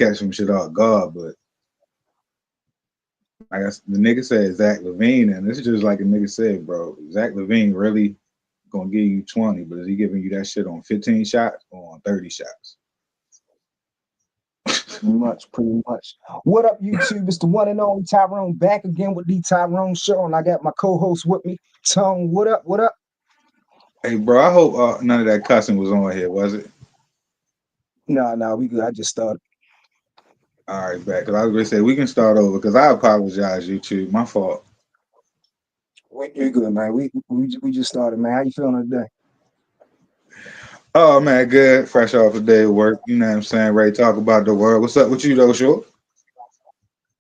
catch some shit off guard, but I guess the nigga said Zach Levine, and this is just like a nigga said, bro. Zach Levine really gonna give you 20, but is he giving you that shit on 15 shots or on 30 shots? Pretty much. What up, YouTube? It's the one and only Tyrone back again with TheeTyroneShow, and I got my co-host with me, Tone. What up? What up? Hey, bro, I hope none of that cussing was on here, was it? No, we good. I just started. All right, back. Because I was going to say, we can start over, because I apologize, YouTube. My fault. You're good, man. We just started, man. How you feeling today? Oh, man, good. Fresh off a day of work. You know what I'm saying? Ready to talk about the world. What's up with you, though, Short?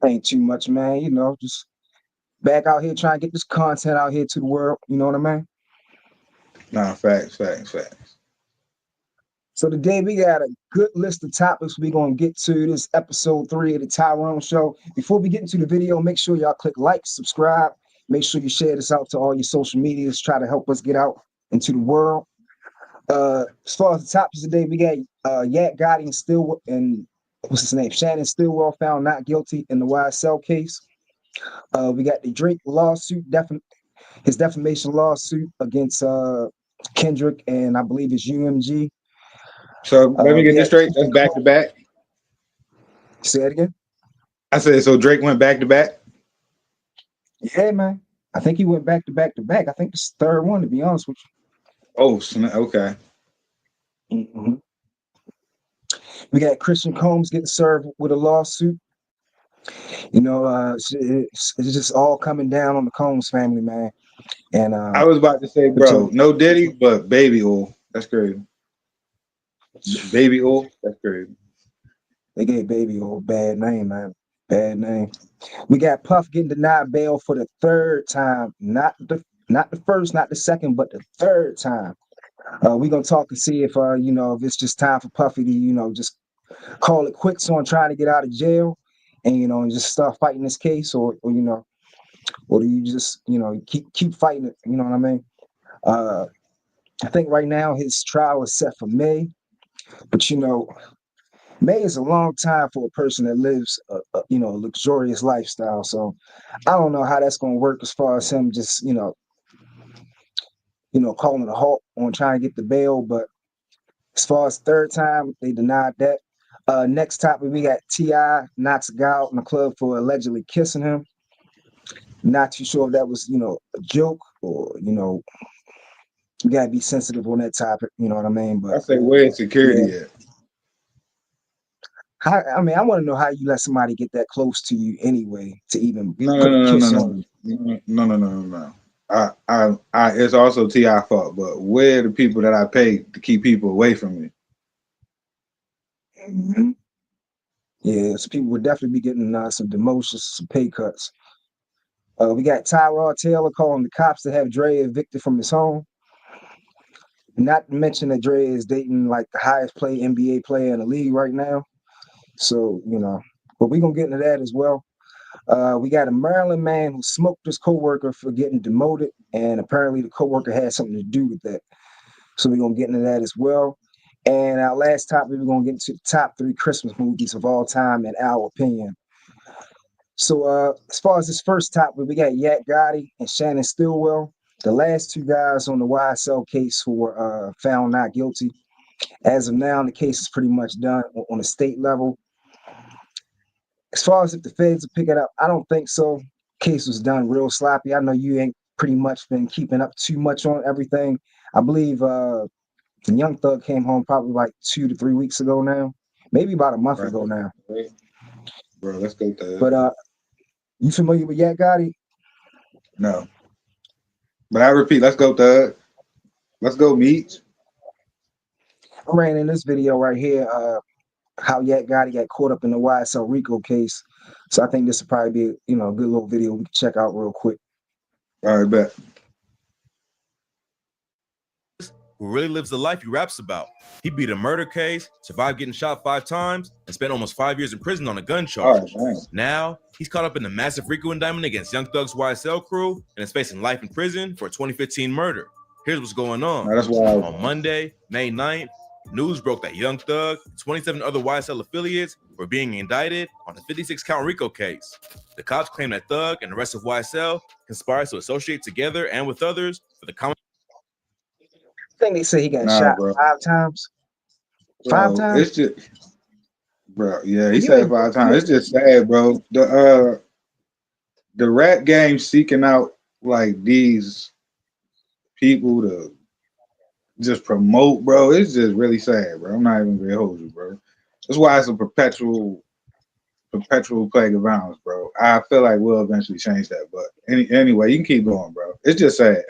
Ain't too much, man. You know, just back out here trying to get this content out here to the world. You know what I mean? Nah, facts. So today we got a good list of topics we're going to get to. This episode 3 of the Tyrone Show. Before we get into the video, make sure y'all click like, subscribe. Make sure you share this out to all your social medias. Try to help us get out into the world. As far as the topics today, we got Yak Gotti and Stillwell, and what's his name? Shannon Stillwell found not guilty in the YSL case. We got the Drake lawsuit, his defamation lawsuit against Kendrick, and I believe it's UMG. So let me get this straight. That's back to back. Say it again. I said, so Drake went back to back? Yeah, man. I think he went back to back to back. I think it's the third one, to be honest with you. Oh, okay. Mm-hmm. We got Christian Combs getting served with a lawsuit. You know, it's just all coming down on the Combs family, man. And I was about to say, bro, no Diddy, but Baby Oil. That's crazy. Baby Oil. That's crazy. They gave Baby Oil a bad name, man. Bad name. We got Puff getting denied bail for the third time. Not the first, not the second, but the third time. We're gonna talk and see if if it's just time for Puffy to, just call it quits on trying to get out of jail and and just start fighting this case, or do you just keep fighting it, you know what I mean? I think right now his trial is set for May, but May is a long time for a person that lives a luxurious lifestyle. So I don't know how that's going to work as far as him just calling a halt on trying to get the bail. But as far as third time, they denied that. Next topic, we got T.I. knocks a guy out in the club for allegedly kissing him. Not too sure if that was a joke, or you gotta be sensitive on that topic. You know what I mean? But I say, where's security at? I want to know how you let somebody get that close to you anyway to even No. It's also T.I. fault, but where are the people that I pay to keep people away from me? Mm-hmm. Yeah, so people would definitely be getting some demotions, some pay cuts. We got Tyrod Taylor calling the cops to have Dre evicted from his home. Not to mention that Dre is dating like the highest paid NBA player in the league right now. So, but we're going to get into that as well. We got a Maryland man who smoked his coworker for getting demoted, and apparently the coworker had something to do with that. So we're going to get into that as well. And our last topic, we're going to get into the top 3 Christmas movies of all time in our opinion. So as far as this first topic, we got Yak Gotti and Shannon Stillwell, the last 2 guys on the YSL case who were found not guilty. As of now, the case is pretty much done on a state level. As far as if the feds will pick it up, I don't think so. Case was done real sloppy. I know you ain't pretty much been keeping up too much on everything. I believe Young Thug came home probably like 2 to 3 weeks ago now, maybe about a month ago now. Bro, let's go Thug. But you familiar with Yak Gotti? No. But I repeat, let's go Thug. Let's go Meech. I ran in this video right here how Yak Gotti got caught up in the YSL Rico case. So I think this will probably be a good little video we can check out real quick. All right, bet. Who really lives the life he raps about. He beat a murder case, survived getting shot 5 times, and spent almost 5 years in prison on a gun charge. Now, he's caught up in the massive Rico indictment against Young Thug's YSL crew and is facing life in prison for a 2015 murder. Here's what's going on. That's wild. On Monday, May 9th, News broke that Young Thug and 27 other YSL affiliates were being indicted on a 56-count RICO case. The cops claim that Thug and the rest of YSL conspired to associate together and with others for the common. I think they say he got Nah, shot bro. 5 times. Bro, 5 times? it's just, bro. Yeah, he You said ain't 5 times. It's just sad, bro. The rap game seeking out like these people to just promote, bro. It's just really sad, bro. I'm not even gonna hold you, bro. That's why it's a perpetual plague of violence, bro. I feel like we'll eventually change that, but anyway, you can keep going, bro. It's just sad.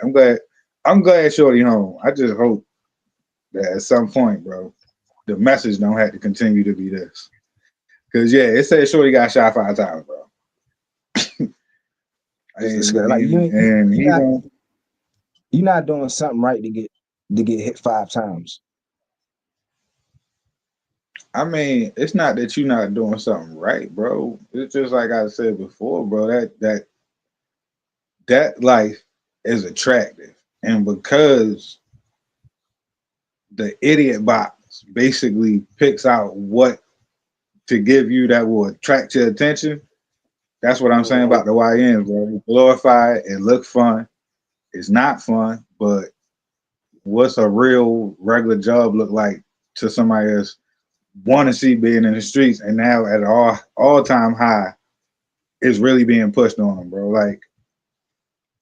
I'm glad Shorty home. I just hope that at some point, bro, the message don't have to continue to be this. Cause yeah, it says Shorty got shot 5 times, bro. like and he don't. you're not doing something right to get hit 5 times. I mean, it's not that you're not doing something right, bro. It's just like I said before, bro. That life is attractive, and because the idiot box basically picks out what to give you that will attract your attention. That's what I'm saying about the YNs, bro. Glorify it, it look fun. It's not fun, but what's a real regular job look like to somebody that's want to see being in the streets and now at all time high is really being pushed on them, bro. Like,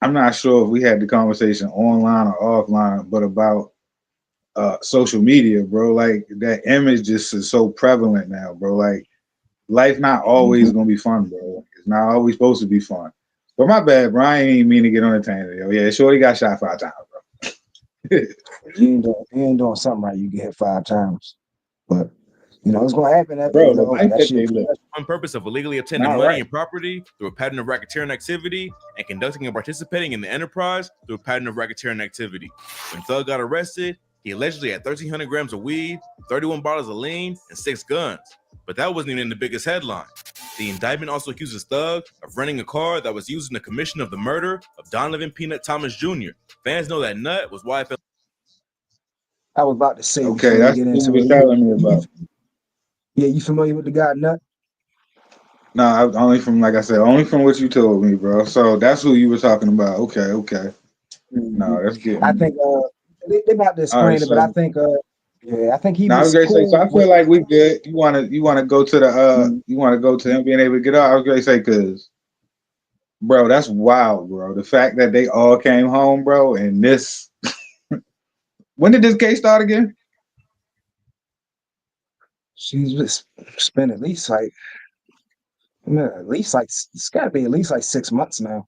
I'm not sure if we had the conversation online or offline, but about social media, bro. Like that image just is so prevalent now, bro. Like life not always gonna be fun, bro. It's not always supposed to be fun. But my bad, bro. I ain't even mean to get on the tangent. Yo. Yeah, Shorty got shot 5 times, bro. You ain't doing something right, you get hit 5 times. But it's gonna happen. Bro, the life that they live. On purpose of illegally obtaining money and property through a pattern of racketeering activity and conducting and participating in the enterprise through a pattern of racketeering activity. When Thug got arrested, he allegedly had 1,300 grams of weed, 31 bottles of lean, and 6 guns. But that wasn't even the biggest headline. The indictment also accuses Thug of renting a car that was used in the commission of the murder of Donovan Peanut Thomas Jr. Fans know that Nut was YFL. I was about to say, okay, that's what you were telling me about. Yeah, you familiar with the guy Nut? No, only from, like I said, only from what you told me, bro. So that's who you were talking about. Okay. Mm-hmm. No, that's good. I think they about to explain right, it, but I think I think he was was cool. So I feel like we good. You wanna go to the you wanna go to him being able to get out? I was gonna say, cause bro, that's wild, bro. The fact that they all came home, bro, and this when did this case start again? She's just spent at least like it's gotta be at least like 6 months now.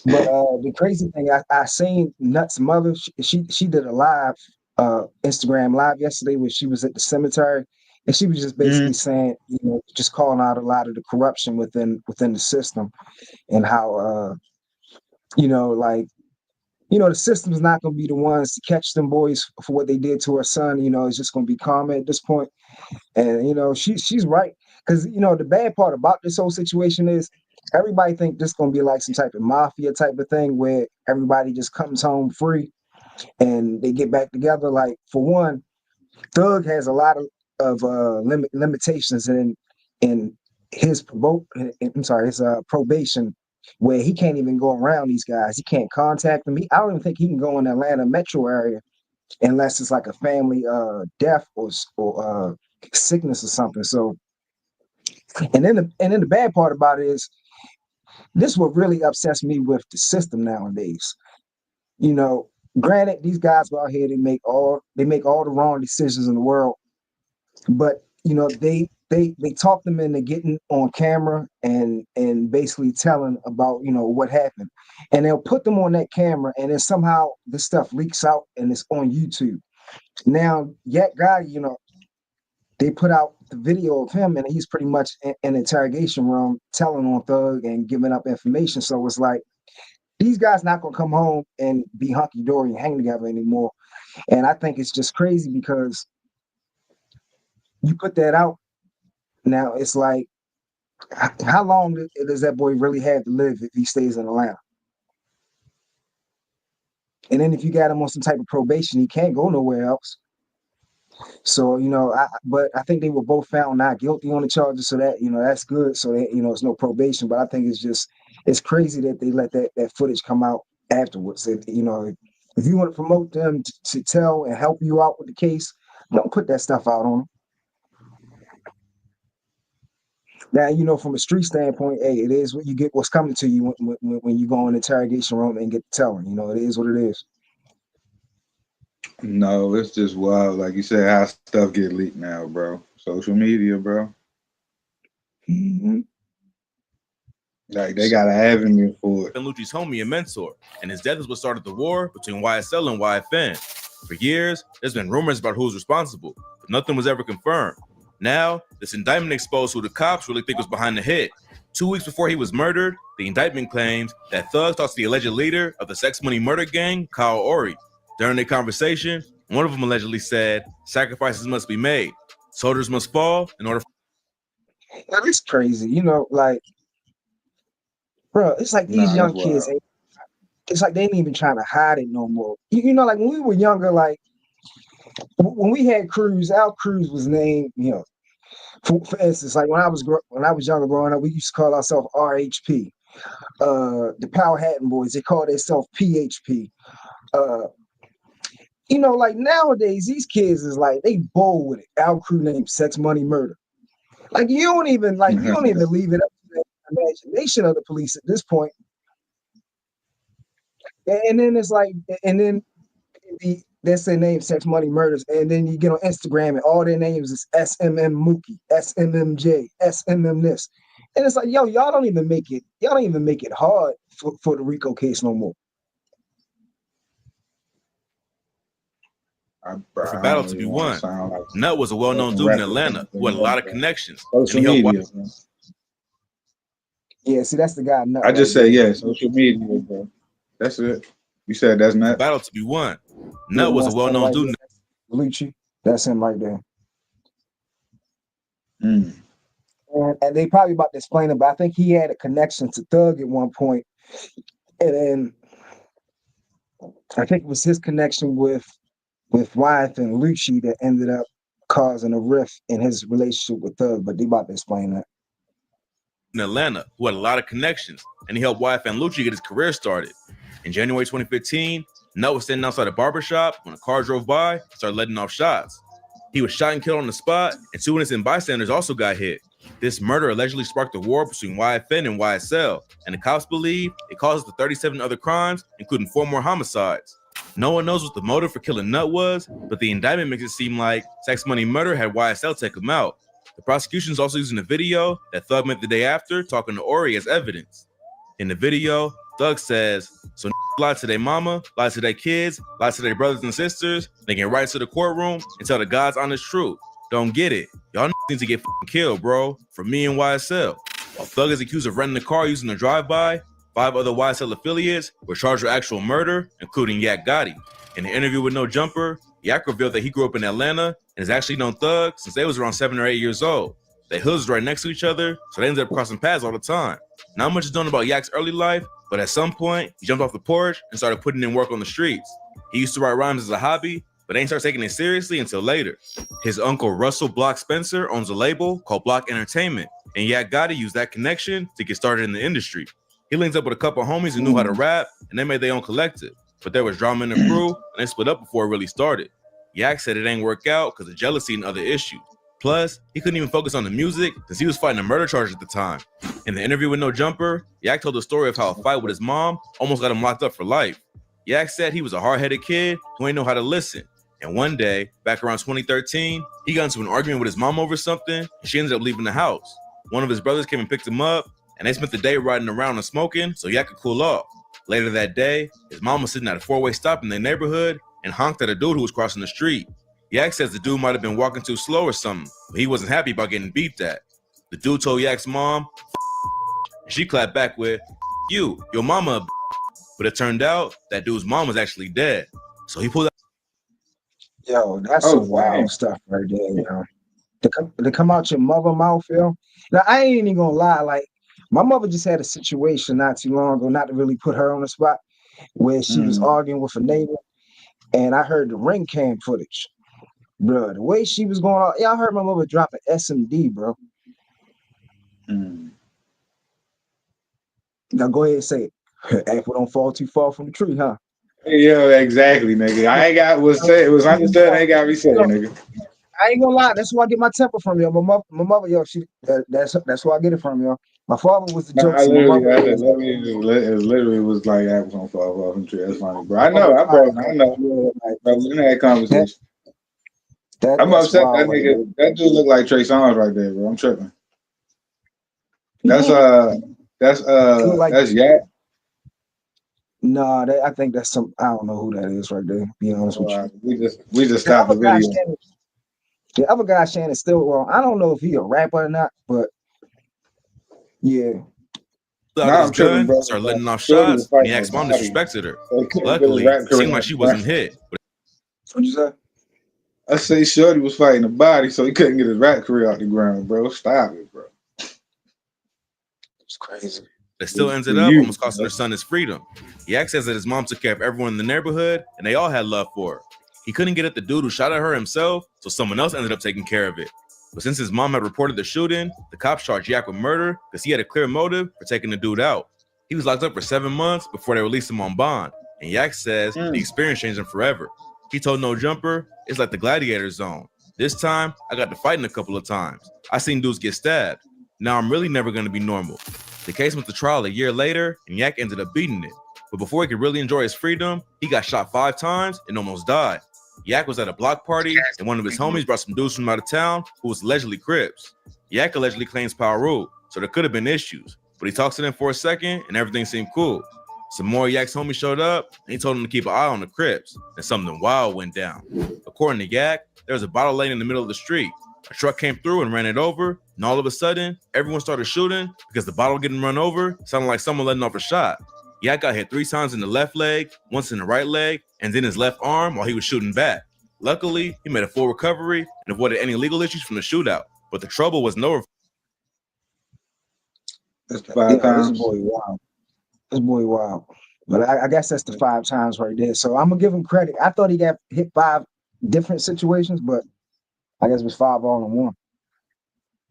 But the crazy thing, I seen Nut's mother. She did a live Instagram live yesterday where she was at the cemetery, and she was just basically saying, just calling out a lot of the corruption within the system, and how the system's not going to be the ones to catch them boys for what they did to her son. It's just going to be karma at this point. And she's right, because the bad part about this whole situation is everybody think this is going to be like some type of mafia type of thing where everybody just comes home free and they get back together. Like, for one, Thug has a lot of limitations in his probation, where he can't even go around these guys. He can't contact them. I don't even think he can go in the Atlanta metro area unless it's like a family death or sickness or something. So, and then the bad part about it is, this what really upsets me with the system nowadays. Granted, these guys go out here, they make all the wrong decisions in the world, but they talk them into getting on camera and basically telling about what happened, and they'll put them on that camera, and then somehow this stuff leaks out and it's on YouTube. Now, Yak Gotti, they put out the video of him, and he's pretty much in an interrogation room telling on Thug and giving up information. So it's like, these guys not gonna come home and be hunky dory and hang together anymore. And I think it's just crazy because you put that out. Now it's like, how long does that boy really have to live if he stays in Atlanta? And then if you got him on some type of probation, he can't go nowhere else. So, but I think they were both found not guilty on the charges, so that, that's good. So that, it's no probation. But I think it's crazy that they let that footage come out afterwards. If you want to promote them to tell and help you out with the case, don't put that stuff out on them. Now, from a street standpoint, hey, it is what you get, what's coming to you when you go in the interrogation room and get to telling. It is what it is. No, it's just wild. Like you said, how stuff get leaked now, bro. Social media, bro. Mm-hmm. Like, they got an avenue for it. And Lucci's homie and mentor, and his death is what started the war between YSL and YFN. For years, there's been rumors about who's responsible, but nothing was ever confirmed. Now, this indictment exposed who the cops really think was behind the hit. 2 weeks before he was murdered, the indictment claims that thugs talked to the alleged leader of the sex money murder gang, Kyle Ori. During their conversation, one of them allegedly said, "Sacrifices must be made. Soldiers must fall in order." That's crazy. Bro, it's like these young kids, it's like they ain't even trying to hide it no more. Like when we were younger, like when we had crews, our crews was named, for instance, like when I was younger growing up, we used to call ourselves RHP. The Powhatan Boys, they call themselves PHP. Like nowadays, these kids is like they bold with it. Our crew named Sex Money Murder. Like you don't even leave it up to the imagination of the police at this point. And then it's like, that's their name, Sex Money Murders, and then you get on Instagram and all their names is SMM Mookie, SMMJ, SMM this, and it's like, yo, y'all don't even make it hard for the RICO case no more. For battle to be won. Nut was a well-known dude in Atlanta who had a lot of connections. Social media. Yeah, see, that's the guy. Nut, I just say social media, bro. That's it. You said that's Nut. For battle to be won. Nut was a well-known dude. Lucci, that's him right there. Mm. And they probably about to explain it, but I think he had a connection to Thug at one point, and then I think it was his connection with Wyeth and Lucci that ended up causing a rift in his relationship with Thug, but they about to explain that. In Atlanta, who had a lot of connections, and he helped Wyeth and Lucci get his career started. In January 2015, Nut was standing outside a barbershop when a car drove by and started letting off shots. He was shot and killed on the spot, and 2 innocent bystanders also got hit. This murder allegedly sparked a war between YFN and YSL, and the cops believe it caused the 37 other crimes, including 4 more homicides. No one knows what the motive for killing Nut was, but the indictment makes it seem like Sex Money Murder had YSL take him out. The prosecution is also using a video that Thug made the day after talking to Ori as evidence. In the video, Thug says, "So lied to their mama, lied to their kids, lied to their brothers and sisters. They get right to the courtroom and tell the God's honest truth. Don't get it. Y'all need to get killed, bro, for me and YSL." While Thug is accused of renting a car using a drive-by, 5 other YSL affiliates were charged with actual murder, including Yak Gotti. In an interview with No Jumper, Yak revealed that he grew up in Atlanta and has actually known Thug since they was around 7 or 8 years old. Their hoods was right next to each other, so they ended up crossing paths all the time. Not much is known about Yak's early life, but at some point, he jumped off the porch and started putting in work on the streets. He used to write rhymes as a hobby, but ain't start taking it seriously until later. His uncle Russell Block Spencer owns a label called Block Entertainment, and Yak Gotti used that connection to get started in the industry. He linked up with a couple homies who knew how to rap, and they made their own collective. But there was drama in the crew, and they split up before it really started. Yak said it ain't work out because of jealousy and other issues. Plus, he couldn't even focus on the music since he was fighting a murder charge at the time. In the interview with No Jumper, Yak told the story of how a fight with his mom almost got him locked up for life. Yak said he was a hard-headed kid who ain't know how to listen. And one day, back around 2013, he got into an argument with his mom over something, and she ended up leaving the house. One of his brothers came and picked him up, and they spent the day riding around and smoking so Yak could cool off. Later that day, his mom was sitting at a 4-way stop in their neighborhood and honked at a dude who was crossing the street. Yak says the dude might have been walking too slow or something, but he wasn't happy about getting beeped at. The dude told Yak's mom, and she clapped back with, your mama, but it turned out that dude's mom was actually dead. So he pulled out. Yo, that's some wild stuff right there, yo. To come out your mother mouth, yo. Now, I ain't even gonna lie, like, my mother just had a situation not too long ago, not to really put her on the spot, where she was arguing with a neighbor, and I heard the ring cam footage. Bro, the way she was going on, yeah, I heard my mother drop an SMD, bro. Now go ahead and say it. Apple don't fall too far from the tree, huh? Yeah, exactly, nigga. I ain't got was said. It was understood. I ain't got to be said, nigga. I ain't gonna lie. That's where I get my temper from, yo. My mother, yo. That's where I get it from, yo. My father was the No, jokes, and my mother. it literally was like apples on fall off from the tree. That's funny, bro. I know. I know. Bro, we done had conversation. I'm upset that nigga. That dude look like Trey Songz right there, bro. I'm tripping. That's Yak. Nah, I think that's some. I don't know who that is right there. Be honest with you. We just stopped the video. The other guy, Shannon, still wrong. I don't know if he a rapper or not, but yeah. I'm tripping, bro. Started letting off shots, and Yak's mom disrespected her. Luckily, it seemed like she wasn't hit. What'd you say? I say Shorty was fighting the body, so he couldn't get his rap career out the ground, bro. Stop it, bro. It's crazy. It still ended up almost costing her son his freedom. Yak says that his mom took care of everyone in the neighborhood, and they all had love for her. He couldn't get at the dude who shot at her himself, so someone else ended up taking care of it. But since his mom had reported the shooting, the cops charged Yak with murder because he had a clear motive for taking the dude out. He was locked up for 7 months before they released him on bond, and Yak says the experience changed him forever. He told No Jumper, "It's like the gladiator zone. This time, I got to fighting a couple of times. I seen dudes get stabbed. Now I'm really never going to be normal." The case went to trial a year later, and Yak ended up beating it. But before he could really enjoy his freedom, he got shot 5 times and almost died. Yak was at a block party, and one of his homies brought some dudes from out of town who was allegedly Crips. Yak allegedly claims Paru, so there could have been issues. But he talks to them for a second, and everything seemed cool. Some more Yak's homies showed up, and he told them to keep an eye on the Crips, and something wild went down. According to Yak, there was a bottle laying in the middle of the street. A truck came through and ran it over, and all of a sudden, everyone started shooting because the bottle getting run over sounded like someone letting off a shot. Yak got hit 3 times in the left leg, once in the right leg, and then his left arm while he was shooting back. Luckily, he made a full recovery and avoided any legal issues from the shootout. But the trouble was no. This boy wild. This boy wild. But I guess that's the 5 times right there. So I'm gonna give him credit. I thought he got hit 5 different situations, but I guess it was 5 all in one.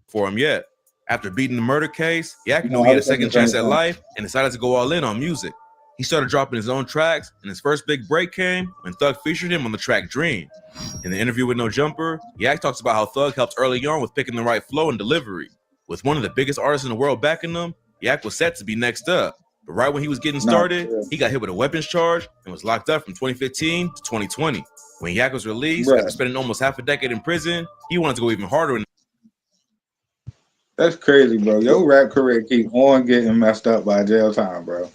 For him yet. After beating the murder case, Yak knew he had a second chance at life and decided to go all in on music. He started dropping his own tracks, and his first big break came when Thug featured him on the track Dream. In the interview with No Jumper, Yak talks about how Thug helped early on with picking the right flow and delivery. With one of the biggest artists in the world backing him, Yak was set to be next up. But right when he was getting started, he got hit with a weapons charge and was locked up from 2015 to 2020. When Yak was released, after spending almost half a decade in prison, he wanted to go even harder. That's crazy, bro. Your rap career keep on getting messed up by jail time, bro.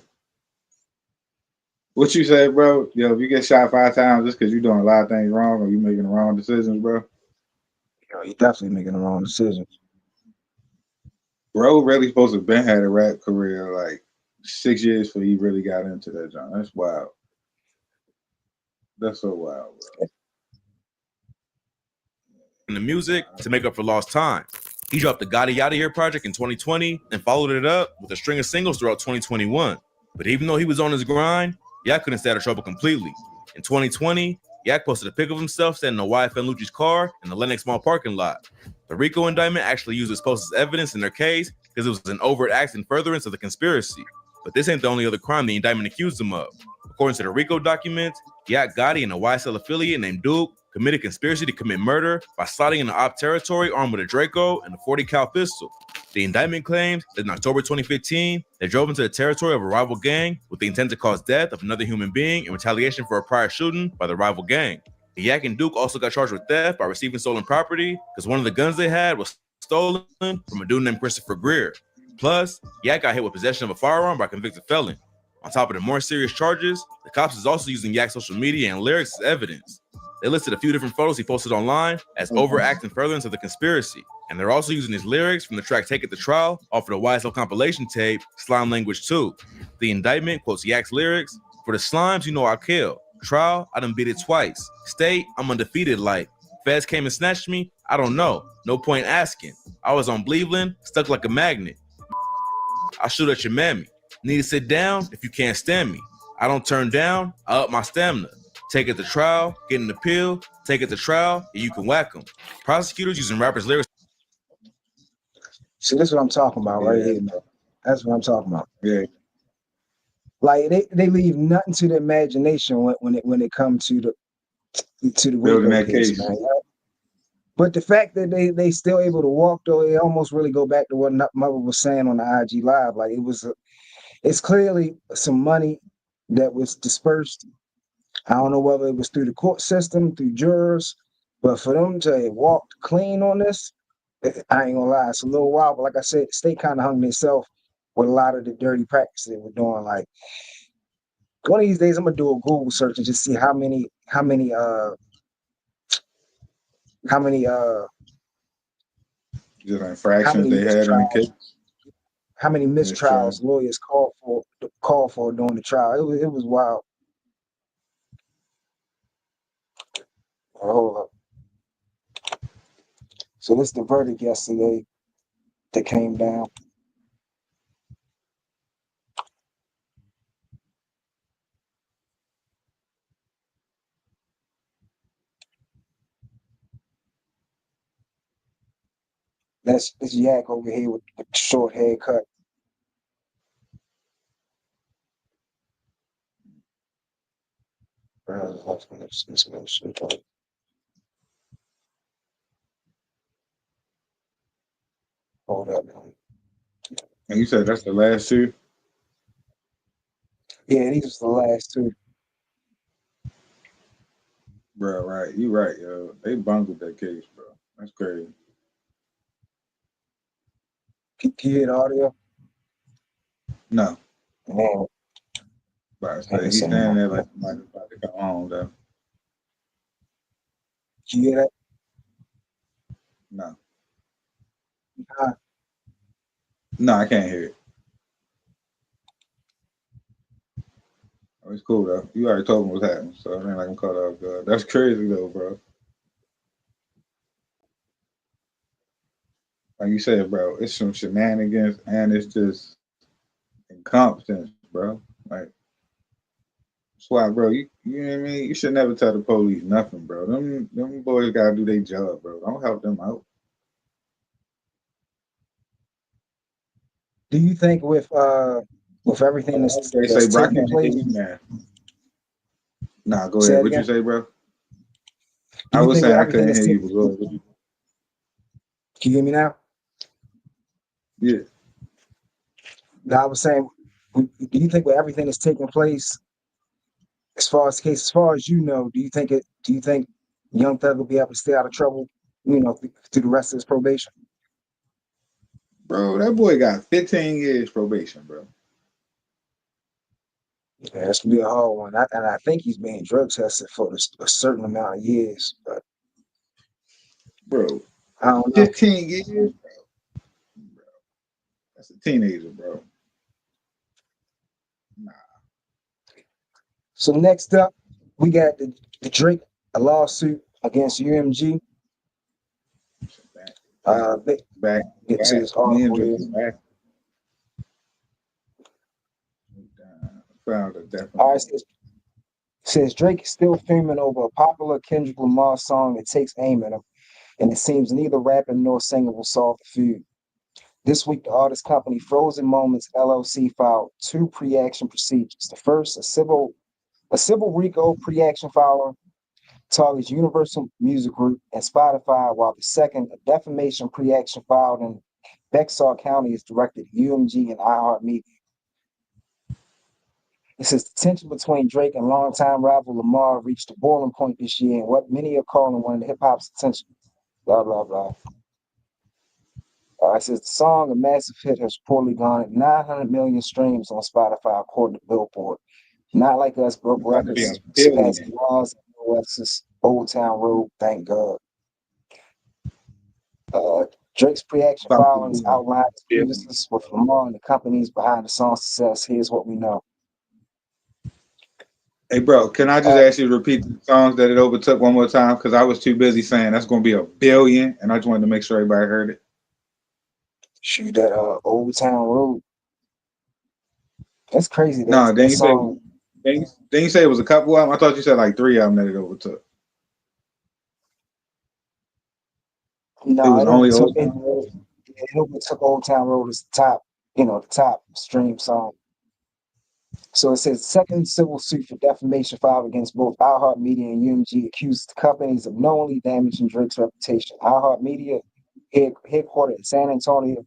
What you say, bro? Yo, if you get shot 5 times just because you're doing a lot of things wrong or you making the wrong decisions, bro. Yo, you definitely making the wrong decisions. Bro really supposed to have been had a rap career like 6 years before he really got into that genre. That's wild. That's so wild, bro. In the music to make up for lost time. He dropped the Gotti Yada Here project in 2020 and followed it up with a string of singles throughout 2021. But even though he was on his grind, Yak couldn't stay out of trouble completely. In 2020, Yak posted a pic of himself standing in a YFN Lucci's car in the Lenox Mall parking lot. The RICO indictment actually used this post as evidence in their case because it was an overt act in furtherance of the conspiracy. But this ain't the only other crime the indictment accused him of. According to the RICO documents, Yak Gotti and a YSL affiliate named Duke committed conspiracy to commit murder by sliding into op territory armed with a Draco and a 40 cal pistol. The indictment claims that in October 2015, they drove into the territory of a rival gang with the intent to cause death of another human being in retaliation for a prior shooting by the rival gang. The Yak and Duke also got charged with theft by receiving stolen property because one of the guns they had was stolen from a dude named Christopher Greer. Plus, Yak got hit with possession of a firearm by a convicted felon. On top of the more serious charges, the cops is also using Yak's social media and lyrics as evidence. They listed a few different photos he posted online as overact and furtherance of the conspiracy. And they're also using his lyrics from the track Take It to Trial off of the YSL compilation tape, Slime Language 2. The indictment quotes Yak's lyrics, "For the slimes, you know I kill. Trial, I done beat it twice. State, I'm undefeated like. Feds came and snatched me, I don't know. No point asking. I was on Cleveland, stuck like a magnet. I shoot at your mammy. Need to sit down if you can't stand me. I don't turn down, I up my stamina. Take it to trial, get an appeal, take it to trial, and you can whack them. Prosecutors using rappers' lyrics. See, this is what I'm talking about right here, man. That's what I'm talking about. Yeah. Like they leave nothing to the imagination when it comes to the Building RICO that case, man. But the fact that they still able to walk though, it almost really go back to what Mother was saying on the IG Live. Like it's clearly some money that was dispersed. I don't know whether it was through the court system, through jurors, but for them to have walked clean on this, I ain't gonna lie, it's a little wild. But like I said, the state kind of hung themselves with a lot of the dirty practices they were doing. Like one of these days, I'm gonna do a Google search and just see how many just infractions they had in the case. How many mistrials lawyers called for during the trial? It was wild. Hold up. So this is the verdict yesterday that came down. That's this yak over here with the short haircut. Hold up. And you said that's the last two? Yeah, these was the last two. Bro, right. You right, yo. They bungled that case, bro. That's crazy. Can you hear the audio? No. Man. But he's standing there like somebody's about to come home, though. Can you hear that? No. No, I can't hear it. Oh, it's cool, though. You already told me what's happening, so I ain't like I'm caught off guard. That's crazy, though, bro. Like you said, bro, it's some shenanigans and it's just incompetence, bro. Like, that's why, bro, you know what I mean? You should never tell the police nothing, bro. Them boys gotta do their job, bro. Don't help them out. Do you think with everything that's taking place? Nah, go ahead. What you say, bro? I was saying I couldn't hear you, but go ahead. Can you hear me now? Yeah. I was saying, do you think with everything that's taking place, as far as the case, as far as you know, do you think Young Thug will be able to stay out of trouble, through the rest of his probation? Bro, that boy got 15 years probation, bro. Yeah, that's gonna be a hard one. And I think he's being drug tested for a certain amount of years, but bro, I don't know. 15 years, bro. That's a teenager, bro. Nah. So next up, we got the Drake, a lawsuit against UMG. Back. Get to this article here. Found it definitely. All right, says Drake is still fuming over a popular Kendrick Lamar song that takes aim at him, and it seems neither rapping nor singing will solve the feud. This week, the artist company Frozen Moments LLC filed two pre-action procedures. The first, a civil RICO pre-action filing targets Universal Music Group and Spotify, while the second, a defamation pre-action filed in Bexar County, is directed at UMG and iHeartMedia. It says the tension between Drake and longtime rival Lamar reached a boiling point this year in what many are calling one of hip hop's attention. Blah, blah, blah. It says the song, a massive hit, has reportedly gone at 900 million streams on Spotify, according to Billboard. Not Like Us broke records, surpassing laws and OS's Old Town Road, thank God. Drake's pre-action filings outlined his grievances with Lamar and the companies behind the song's success. Here's what we know. Hey, bro, can I just ask you to repeat the songs that it overtook one more time? Because I was too busy saying that's going to be $1 billion, and I just wanted to make sure everybody heard it. Shoot, that Old Town Road. That's crazy. No, then you song. Then you say it was a couple of them? I thought you said like 3 of them that it overtook. No, it was only Old Town Town Road. It overtook Old Town Road as the top, the top stream song. So it says second civil suit for defamation filed against both iHeartMedia and UMG accused the companies of knowingly damaging Drake's reputation. iHeartMedia, headquartered in San Antonio,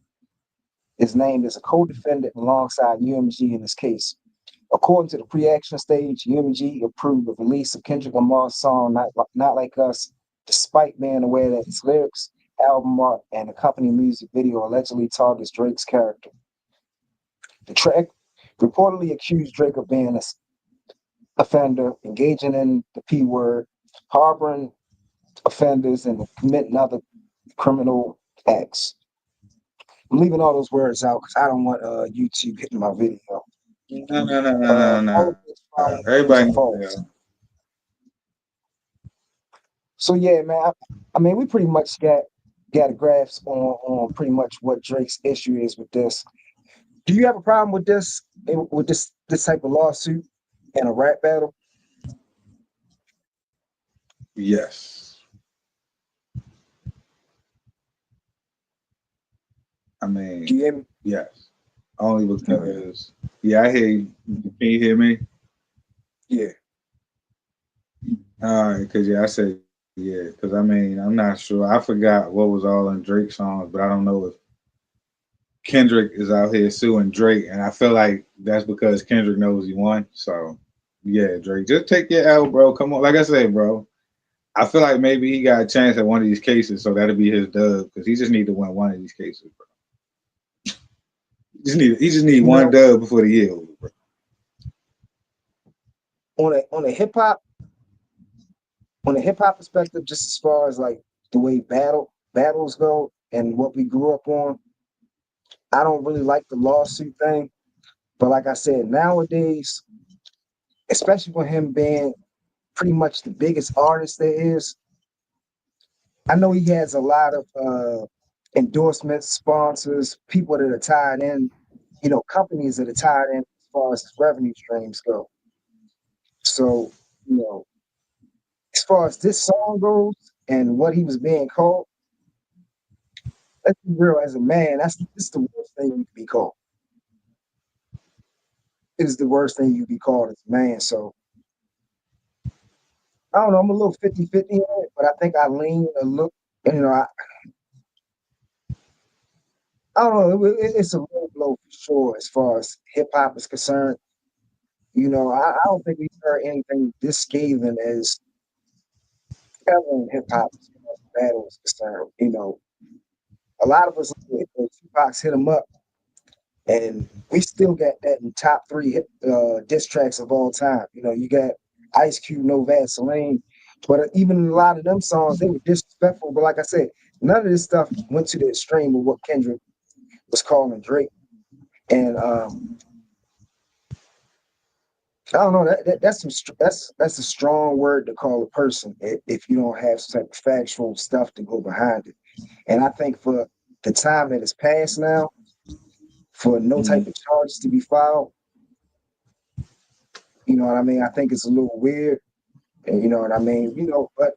is named as a co-defendant alongside UMG in this case. According to the pre-action stage, UMG approved the release of Kendrick Lamar's song Not Like Us, despite being aware that its lyrics, album art, and accompanying music video allegedly targets Drake's character. The track reportedly accused Drake of being an offender, engaging in the P word, harboring offenders, and committing other criminal acts. I'm leaving all those words out because I don't want YouTube hitting my video. No. Everybody knows. So yeah, man. I mean, we pretty much got a grasp on pretty much what Drake's issue is with this. Do you have a problem with this type of lawsuit and a rap battle? Yes. I mean, Do you hear me? yes. Only because, yeah, I hear you. Can you hear me? Yeah. All right, because, yeah, I said, yeah, because, I mean, I'm not sure. I forgot what was all in Drake's songs, but I don't know if Kendrick is out here suing Drake, and I feel like that's because Kendrick knows he won. So, yeah, Drake, just take your L, bro. Come on. Like I said, bro, I feel like maybe he got a chance at one of these cases, so that'll be his dub, because he just need to win one of these cases, bro. He just need one dub before the year over, bro. On a hip hop perspective, just as far as like the way battles go and what we grew up on, I don't really like the lawsuit thing. But like I said, nowadays, especially with him being pretty much the biggest artist there is, I know he has a lot of endorsements, sponsors, people that are tied in, companies that are tied in as far as his revenue streams go. So, as far as this song goes and what he was being called, let's be real, as a man, this is the worst thing you could be called. It is the worst thing you could be called as a man. So I don't know, I'm a little 50-50 on it, but I think I lean a little, I don't know, it's a low blow for sure as far as hip hop is concerned. I don't think we've heard anything this scathing as ever in hip hop as far as battle is concerned. A lot of us, Tupac's hit him up, and we still got that in top 3 diss tracks of all time. You got Ice Cube, No Vaseline, but even a lot of them songs, they were disrespectful. But like I said, none of this stuff went to the extreme of what Kendrick was calling Drake. And I don't know, that's a strong word to call a person if you don't have some type of factual stuff to go behind it. And I think for the time that has passed now, for no type of charges to be filed, you know what I mean? I think it's a little weird. And you know what I mean? But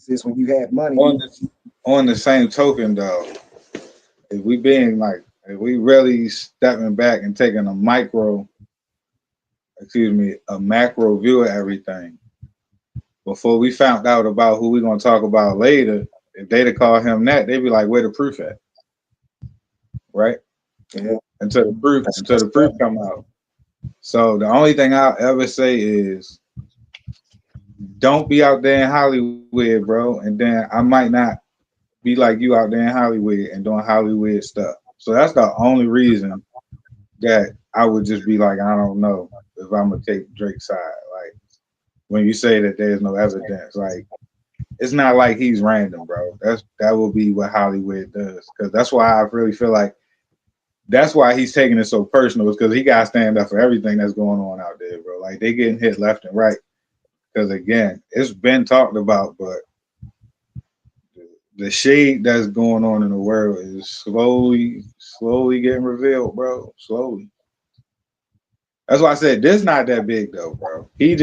is when you have money. On the same token, though, if we really stepping back and taking a macro view of everything, before we found out about who we're gonna talk about later, if they'd have called him that, they'd be like, "Where the proof at?" Right? Yeah. Until the proof come out. So the only thing I'll ever say is, don't be out there in Hollywood, bro. And then I might not be like you out there in Hollywood and doing Hollywood stuff. So that's the only reason that I would just be like, I don't know if I'm gonna take Drake's side. Like when you say that there's no evidence, like it's not like he's random, bro. That will be what Hollywood does. Because that's why I really feel like that's why he's taking it so personal, is because he got to stand up for everything that's going on out there, bro. Like they getting hit left and right. Because again, it's been talked about, but the shade that's going on in the world is slowly getting revealed, bro. Slowly. That's why I said this not that big though, bro. He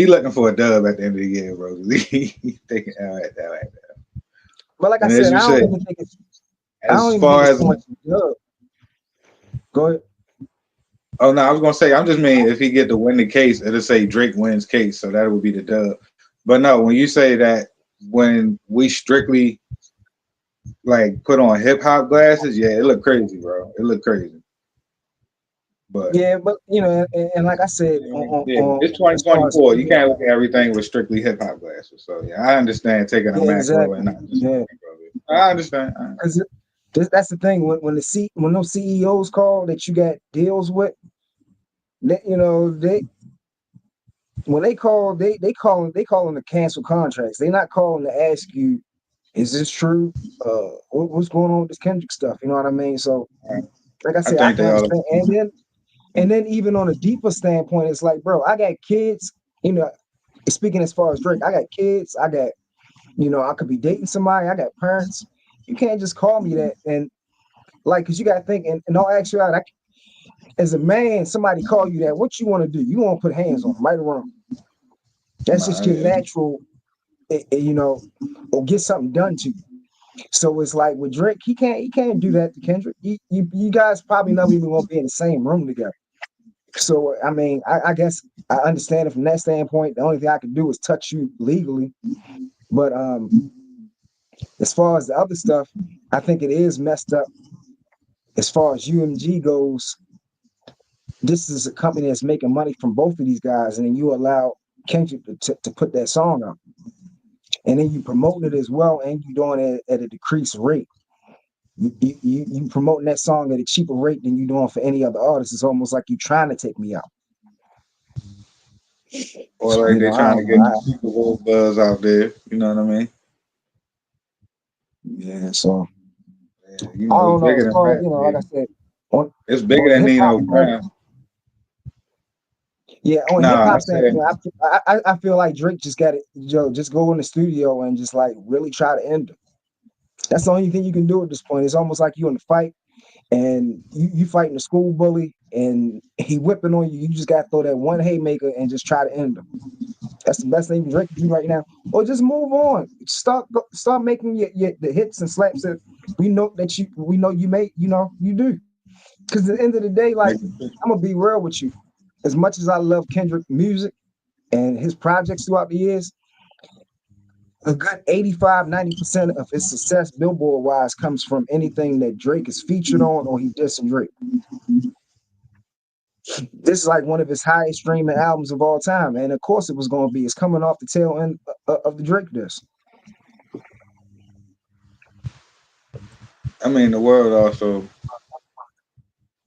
looking for a dub at the end of the year, bro. He thinking all right. But like I And as said, you I don't said, even think it's. I don't as even think far it's as so much a dub. Go ahead. oh no, I was gonna say I'm just mean if he get to win the case, it'll say Drake wins case, so that would be the dub. But no, when you say that when we strictly like put on hip hop glasses, yeah, it look crazy, bro. It look crazy. But Yeah, but and like I said, yeah, it's as far as 2024. You can't look at everything with strictly hip hop glasses. So yeah, I understand taking a yeah, macro and exactly. not just Yeah, micro. I understand. because that's the thing when those CEOs call that you got deals with, they when they call they calling to cancel contracts. They're not calling to ask you, is this true? What's going on with this Kendrick stuff? You know what I mean? So like I I said, I think can they all. understand. And then even on a deeper standpoint, it's like, bro, I got kids. Speaking as far as Drake, I got kids. I got, I could be dating somebody. I got parents. You can't just call me that. And like, because you got to think, in all actuality, as a man, somebody call you that, what you want to do? You want to put hands on them, right or wrong. That's just Nah, your natural, or get something done to you. So it's like with Drake, he can't do that to Kendrick. You guys probably never even gonna be in the same room together. So I mean, I guess I understand it from that standpoint. The only thing I can do is touch you legally. But as far as the other stuff, I think it is messed up. As far as UMG goes, this is a company that's making money from both of these guys, and then you allow Kendrick to put that song out, and then you promoting it as well, and you doing it at a decreased rate. You promoting that song at a cheaper rate than you doing for any other artist. It's almost like you trying to take me out. or like they I trying to don't get the know. Super Bowl buzz out there. You know what I mean? Yeah, so Yeah, I it's don't know. bigger As than far as rap. like Yeah. I said, on It's bigger on the than hip hop Nino Brown. yeah, on a hip Nah, I hop said, standpoint, I feel like Drake just got it. Just go in the studio and just like really try to end him. That's the only thing you can do at this point. It's almost like you in a fight and you fighting a school bully and he whipping on you. You just got to throw that one haymaker and just try to end him. That's the best thing Drake can do right now. Or just move on. Start making the hits and slaps that we know you make. You do. Because at the end of the day, like make it. I'm gonna be real with you. As much as I love Kendrick music and his projects throughout the years, a good 85-90% of his success billboard wise comes from anything that Drake is featured on or he dissing Drake. This is like one of his highest streaming albums of all time. And of course it was going to be. It's coming off the tail end of the Drake disc. I mean, the world also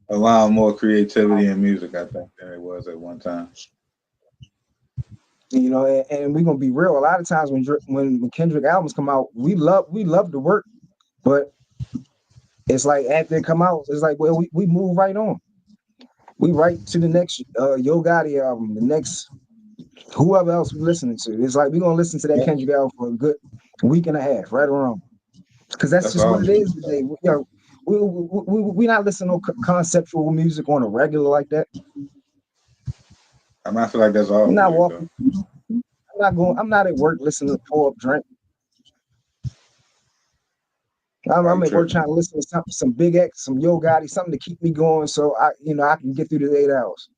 allowing more creativity in music, I think, than it was at one time. And we're gonna be real. A lot of times when Kendrick albums come out, we love the work, but it's like after it come out, it's like, well, we move right on. We right to the next Yo Gotti album, the next whoever else we listening to. It's like we're gonna listen to that Kendrick album for a good week and a half, right or wrong, because that's That's just what all. it is today. We not listening to conceptual music on a regular like that. I mean, I feel like that's all I'm not music, though. walking. I'm not at work listening to pour up drink. Are I'm you at work tripping? trying to listen to some Big X, some Yo Gotti, something to keep me going, so I can get through the 8 hours.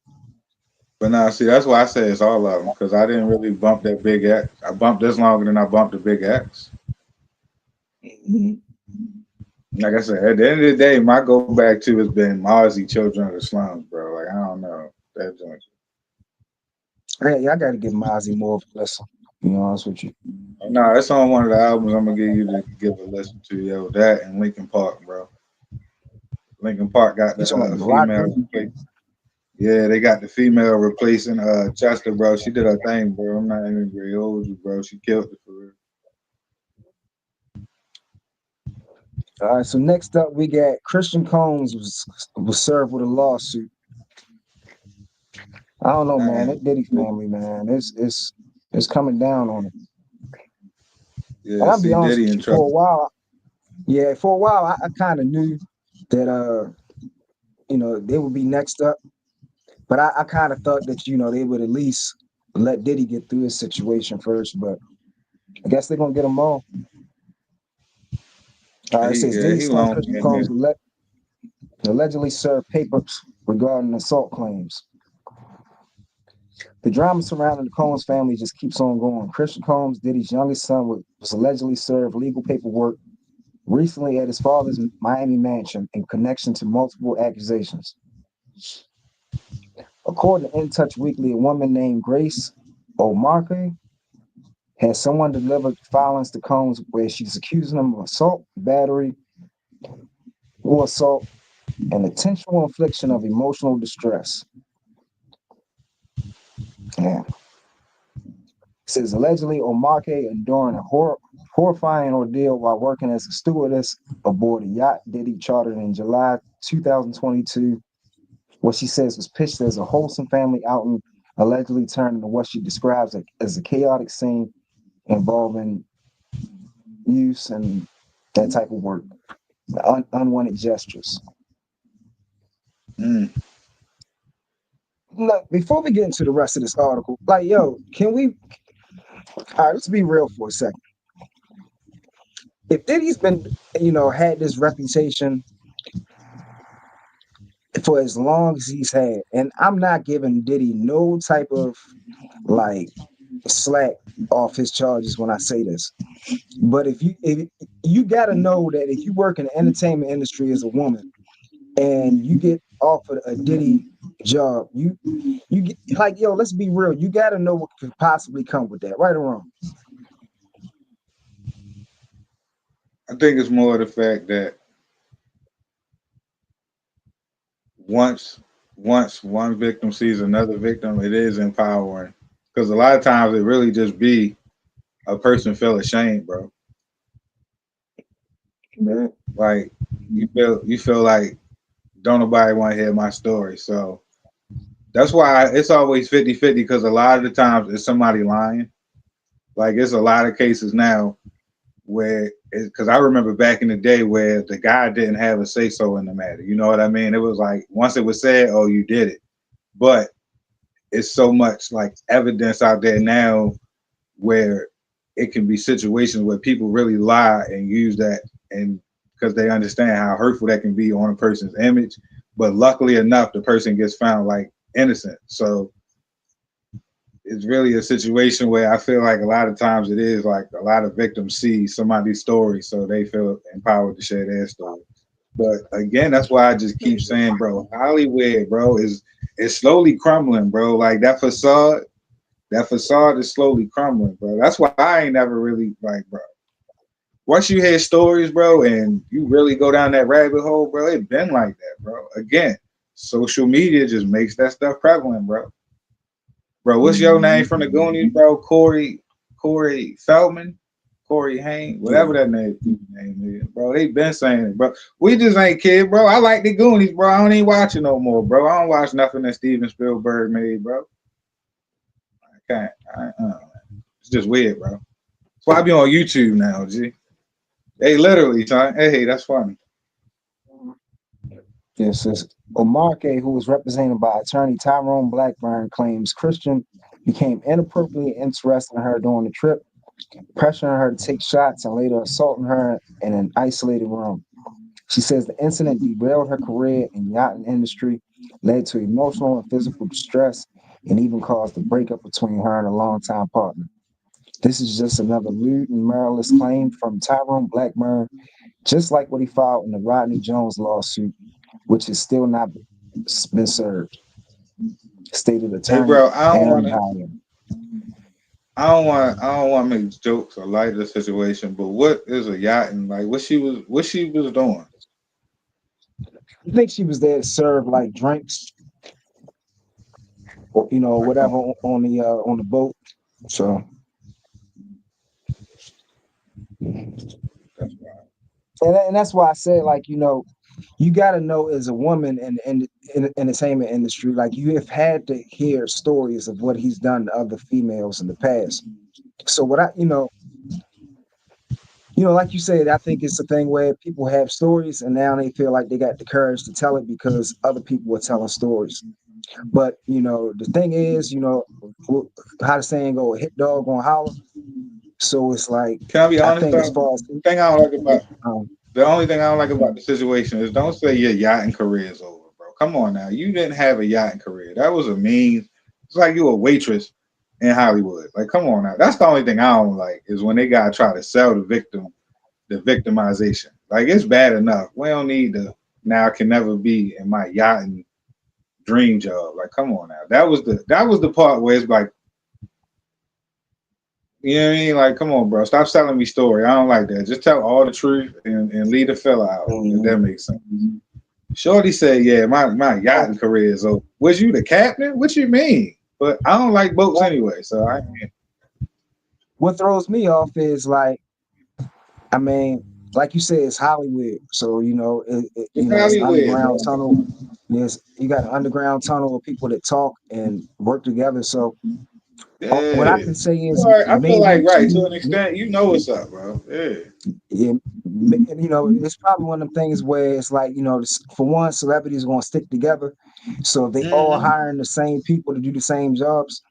But now, see, that's why I say it's all of them, because I didn't really bump that Big X. I bumped this longer than I bumped the Big X. Mhm. Like I said, at the end of the day, my go back to has been Mozzie, Children of the Slums, bro. Like, I don't know. That joint. Hey, I got to give Mozzie more of a listen. To be honest with you. No, it's on one of the albums I'm gonna give you to give a listen to, yo. That and Linkin Park, bro. Linkin Park got You the talking about the female locker? yeah, they got the female replacing Chester, bro. She did her thing, bro. I'm not even gonna hold you, bro. She killed it for real. All right, so next up we got Christian Combs was served with a lawsuit. I don't know, man. Man, That Diddy family, man, it's coming down on it. And yeah, I'll be see honest Diddy with in you, for a trouble. while, yeah, for a while I kind of knew that they would be next up. But I kind of thought that, they would at least let Diddy get through his situation first, but I guess they're going to get him all. It says Diddy He son long Christian in Combs there. allegedly served papers regarding assault claims. The drama surrounding the Combs family just keeps on going. Christian Combs, Diddy's youngest son, was allegedly served legal paperwork recently at his father's Miami mansion in connection to multiple accusations. According to In Touch Weekly, a woman named Grace O'Markey has someone delivered filings to Combs where she's accusing him of assault, battery, or assault, and intentional infliction of emotional distress. Yeah. It says allegedly O'Markey enduring a horrifying ordeal while working as a stewardess aboard a yacht Diddy chartered in July 2022. What she says was pitched as a wholesome family outing, allegedly turned into what she describes as a chaotic scene involving use and that type of work, unwanted gestures. Look, before we get into the rest of this article, can we? All right, let's be real for a second. If Diddy's been, had this reputation for as long as he's had, and I'm not giving Diddy no type of slack off his charges when I say this, but if you got to know that if you work in the entertainment industry as a woman and you get offered a Diddy job, you get let's be real, you got to know what could possibly come with that, right or wrong. I think it's more the fact that once one victim sees another victim, it is empowering. Because a lot of times it really just be a person feel ashamed, bro. Man. Like you feel like don't nobody want to hear my story. So that's why it's always 50-50 because a lot of the times it's somebody lying. Like it's a lot of cases now where because I remember back in the day where the guy didn't have a say so in the matter. You know what I mean? It was like once it was said, oh, you did it. But it's so much like evidence out there now where it can be situations where people really lie and use that and because they understand how hurtful that can be on a person's image. But luckily enough, the person gets found like innocent. So it's really a situation where I feel like a lot of times it is like a lot of victims see somebody's story, so they feel empowered to share their story. But again, that's why I just keep saying, bro, Hollywood, bro, is slowly crumbling, bro. Like that facade is slowly crumbling, bro. That's why I ain't never really like, bro. Once you hear stories, bro, and you really go down that rabbit hole, bro, it been like that, bro. Again, social media just makes that stuff prevalent, bro. Bro, what's your name from the Goonies, bro? Corey Feldman, Corey Haim, whatever that name is, bro. They been saying it, bro. We just ain't kid, bro. I like the Goonies, bro. I don't even watch it no more, bro. I don't watch nothing that Steven Spielberg made, bro. I can't. It's just weird, bro. That's why I be on YouTube now, G. Hey, literally, son. Hey, that's funny. Yes, says O'Markey, who was represented by attorney Tyrone Blackburn, claims Christian became inappropriately interested in her during the trip, pressuring her to take shots and later assaulting her in an isolated room. She says the incident derailed her career in the yachting industry, led to emotional and physical distress, and even caused a breakup between her and a longtime partner. This is just another lewd and meritless claim from Tyrone Blackburn, just like what he filed in the Rodney Jones lawsuit, which is still not been served. Stated Hey, attorney bro, I don't Aaron want to. Dyer. I don't want to make jokes or light the situation, but what is a yachting like? What she was doing? I think she was there to serve like drinks, or whatever on the boat. So, and that's why I said you got to know as a woman in the entertainment industry, like you have had to hear stories of what he's done to other females in the past. So what like you said, I think it's a thing where people have stories and now they feel like they got the courage to tell it because other people were telling stories. But the thing is, how the saying go, a hit dog gonna holler. So it's like, Can I be I honest think as though? far as Thing I don't like about um, the only thing I don't like about the situation is don't say your yachting career is over, bro. Come on now, you didn't have a yachting career. That was a mean. It's like you a waitress in Hollywood. Like, come on now. That's the only thing I don't like is when they gotta try to sell the victim, the victimization. Like, it's bad enough. We don't need to now can never be in my yachting dream job. Like, come on now. That was the part where it's like, you know what I mean? Like, come on, bro. Stop selling me story. I don't like that. Just tell all the truth and leave the fella out. If that makes sense. Shorty said, yeah, my yachting career is over. Was you the captain? What you mean? But I don't like boats anyway, so I can't. what throws me off is like, I mean, like you said, it's Hollywood. So, It's it's Hollywood, underground bro. tunnel. Yes, you got an underground tunnel of people that talk and work together. So what I Yeah. can say is All right. I feel like, maybe, right, to an extent, you know what's up, bro. Yeah. yeah, it's probably one of them things where it's like, for one, celebrities are going to stick together. So if they all Mm-hmm. hiring the same people to do the same jobs,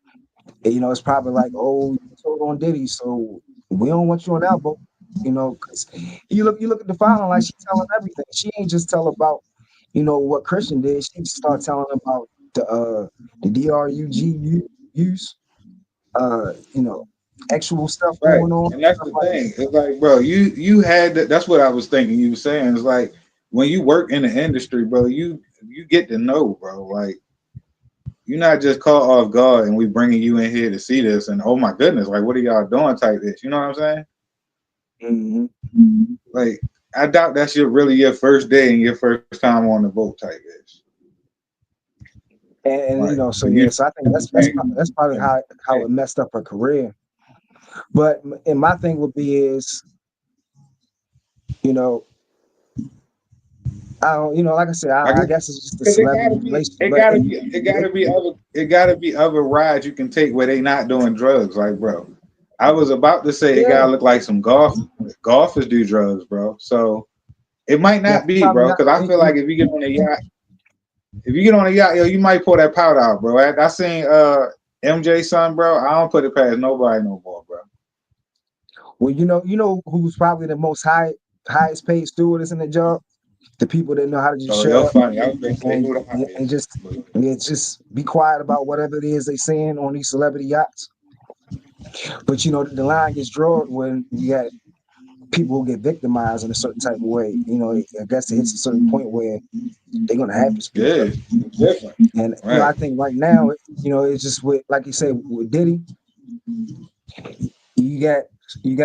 it's probably like, oh, you told on Diddy, so we don't want you on our boat. Because you look at the filing, like she telling everything. She ain't just tell about, what Christian did. She just start telling about the DRUG use, uh, you know, actual stuff Right. going on, And that's stuff the like thing. It's like, bro, you had that's what I was thinking you were saying. It's like when you work in the industry, bro, you get to know, bro. Like, you're not just caught off guard and we bringing you in here to see this and oh my goodness, like what are y'all doing type this? You know what I'm saying? that. Like, I doubt that's really your first day and your first time on the boat type this. And Like, so if you yeah, so I think that's probably how it messed up her career. But and my thing would be is, you know, I don't, like I said, like, I guess it's just a because celebrity relationship. But it gotta be other rides you can take where they not doing drugs. Like, bro, I was about to say it yeah, gotta look like some golfers do drugs, bro. So it might yeah, not be, probably bro, not. because I feel like if you get on a yacht, yo, you might pull that powder out, bro. I seen MJ son, bro. I don't put it past nobody no more, bro. Well, who's probably the most highest paid stewardess in the job? The people that know how to just So shut you're up funny. I was gonna say and who the and highest. just just be quiet about whatever it is they saying on these celebrity yachts. But the line gets drawn when you got people who get victimized in a certain type of way. I guess it hits a certain point where they're gonna have to speak Yeah, up. it's different. And Right. I think right now, it's just with, like you said, with Diddy, you got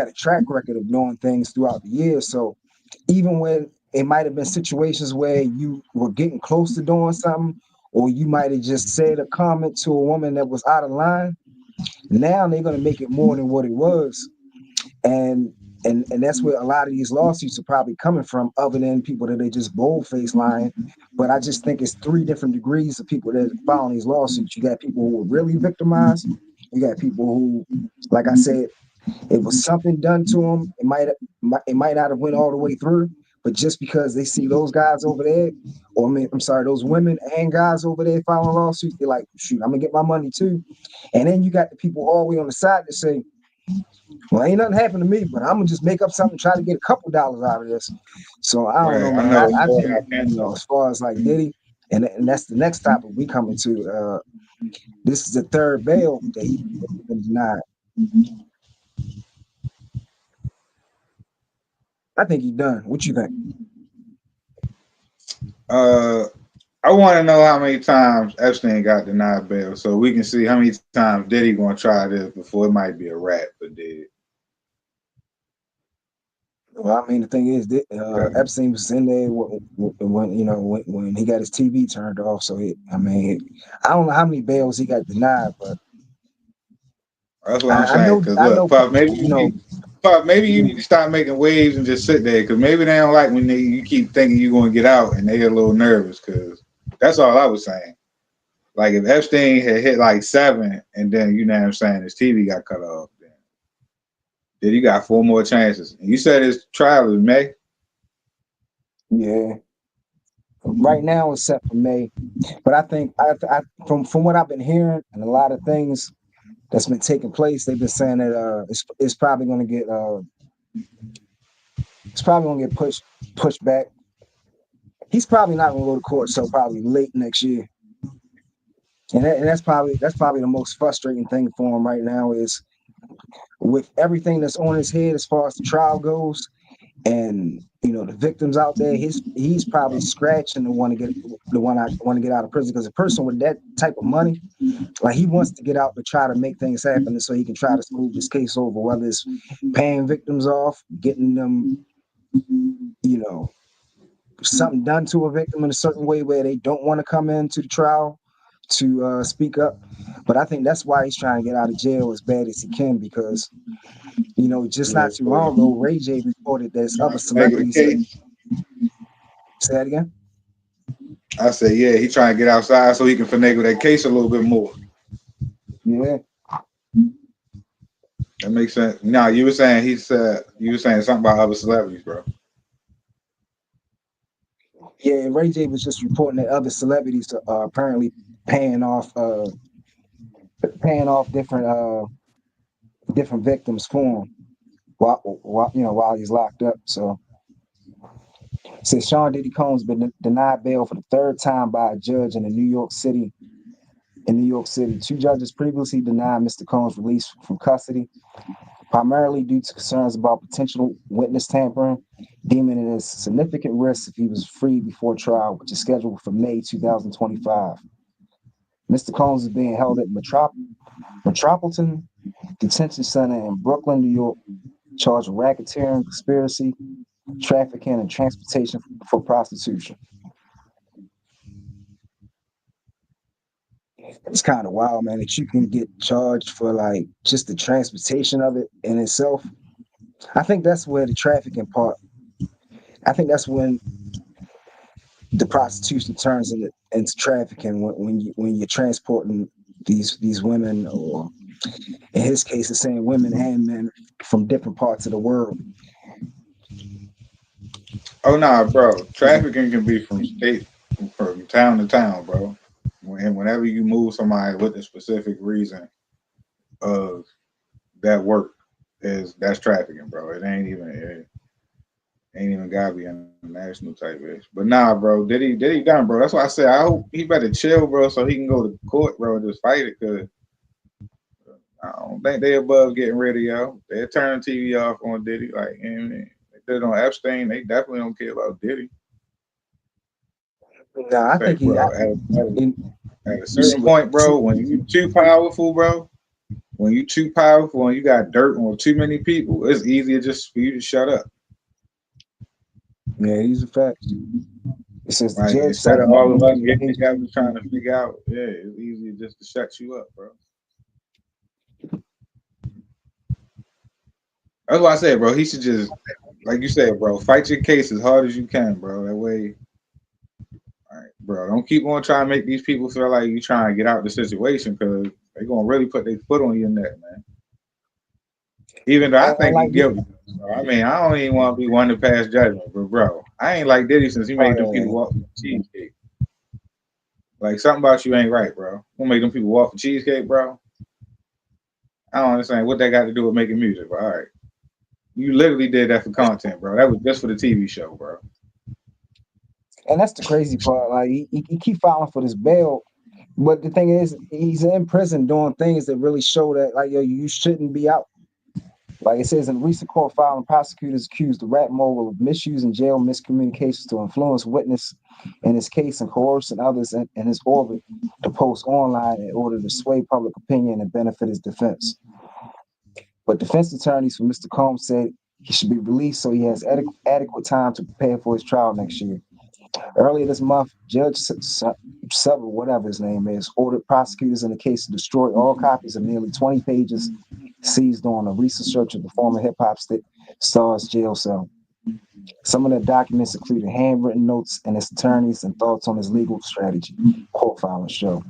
a track record of doing things throughout the years. So even when it might have been situations where you were getting close to doing something, or you might have just said a comment to a woman that was out of line, now they're gonna make it more than what it was. And that's where a lot of these lawsuits are probably coming from, other than people that they just boldface lying. But I just think it's three different degrees of people that file these lawsuits. You got people who were really victimized. You got people who, like I said, it was something done to them. It might not have went all the way through, but just because they see those guys over there, or I'm sorry, those women and guys over there filing lawsuits, they're like, shoot, I'm gonna get my money too. And then you got the people all the way on the side that say, well, ain't nothing happened to me, but I'm gonna just make up something, try to get a couple dollars out of this. So I don't know, Right. I man. know I that story. think, I can't tell. as far as like Diddy, and that's the next topic we coming to. This is the third bail that he's been denied. I think he's done. What you think? Uh, I want to know how many times Epstein got denied bail, so we can see how many times Diddy gonna try this before it might be a wrap for Diddy. Well, I mean, the thing is, that, Right. Epstein was in there when he got his TV turned off. So I don't know how many bails he got denied, but That's what I'm I saying. know, Because I look, know, Puff, maybe you need to start making waves and just sit there. Because maybe they don't like when you keep thinking you're gonna get out, and they get a little nervous. Because that's all I was saying. Like if Epstein had hit like 7, and then you know what I'm saying, his TV got cut off, then he got 4 more chances. And you said his trial is May. yeah. Right now it's set for May, but I think from what I've been hearing and a lot of things that's been taking place, they've been saying that it's probably going to get pushed back. He's probably not going to go to court, so probably late next year. And that's probably the most frustrating thing for him right now is with everything that's on his head as far as the trial goes, and the victims out there. He's probably scratching the one I want to get out of prison, because a person with that type of money, like, he wants to get out to try to make things happen, so he can try to smooth this case over, whether it's paying victims off, getting them, something done to a victim in a certain way where they don't want to come into the trial to speak up. But I think that's why he's trying to get out of jail as bad as he can, because just not too long ago, Ray J reported there's other celebrities. Say that again? I said, yeah, he trying to get outside so he can finagle that case a little bit more. Yeah. That makes sense. Now, you were saying something about other celebrities, bro. Yeah, Ray J was just reporting that other celebrities are apparently paying off different victims for him while he's locked up. So, says Sean Diddy Combs been denied bail for the third time by a judge in New York City. Two judges previously denied Mr. Combs' release from custody, primarily due to concerns about potential witness tampering, deeming it as a significant risk if he was freed before trial, which is scheduled for May 2025. Mr. Combs is being held at Metropolitan Detention Center in Brooklyn, New York, charged with racketeering, conspiracy, trafficking, and transportation for prostitution. It's kind of wild, man, that you can get charged for like just the transportation of it in itself. I think that's where the trafficking part. I think that's when the prostitution turns into trafficking, when you're transporting these women, or in his case, it's saying women and men from different parts of the world. Oh nah, bro. Trafficking can be from town to town, bro. Whenever you move somebody with a specific reason of that work, that's trafficking, bro. It ain't even gotta be international type ish. But nah, bro, did he done, bro? That's why I said I hope he better chill, bro, so he can go to court, bro, and just fight it. Cause I don't think they above getting rid of y'all. They'll turn the TV off on Diddy, like, and they did on Epstein. They definitely don't care about Diddy. Nah, I think bro, at a certain point, bro, when you too powerful, bro, when you too powerful and you got dirt on too many people, it's easier just for you to shut up. Yeah, he's a fact. It says the Like, judge instead of all of us getting together trying to figure out, yeah, it's easier just to shut you up, bro. That's why I said, bro, he should just, like you said, bro, fight your case as hard as you can, bro. That way, all right, bro, don't keep on trying to make these people feel like you trying to get out of the situation, because they're going to really put their foot on your neck, man. Even though I think he's guilty. So, I mean, I don't even want to be one to pass judgment, but bro, I ain't like Diddy since he made them people walk for cheesecake. Like, something about you ain't right, bro. Who make them people walk for cheesecake, bro? I don't understand what that got to do with making music, but all right. You literally did that for content, bro. That was just for the TV show, bro. And that's the crazy part. Like, he keep filing for this bail, but the thing is, he's in prison doing things that really show that, like, yo, you shouldn't be out. Like it says in a recent court filing, prosecutors accused the rap mogul of misusing jail miscommunications to influence witness in his case and coercing others in his orbit to post online in order to sway public opinion and benefit his defense. But defense attorneys for Mr. Combs said he should be released so he has adequate time to prepare for his trial next year. Earlier this month, Judge Sutter, whatever his name is, ordered prosecutors in the case to destroy all copies of nearly 20 pages seized on a recent search of the former hip-hop star's jail cell. Some of the documents included handwritten notes and his attorneys and thoughts on his legal strategy, court filing show.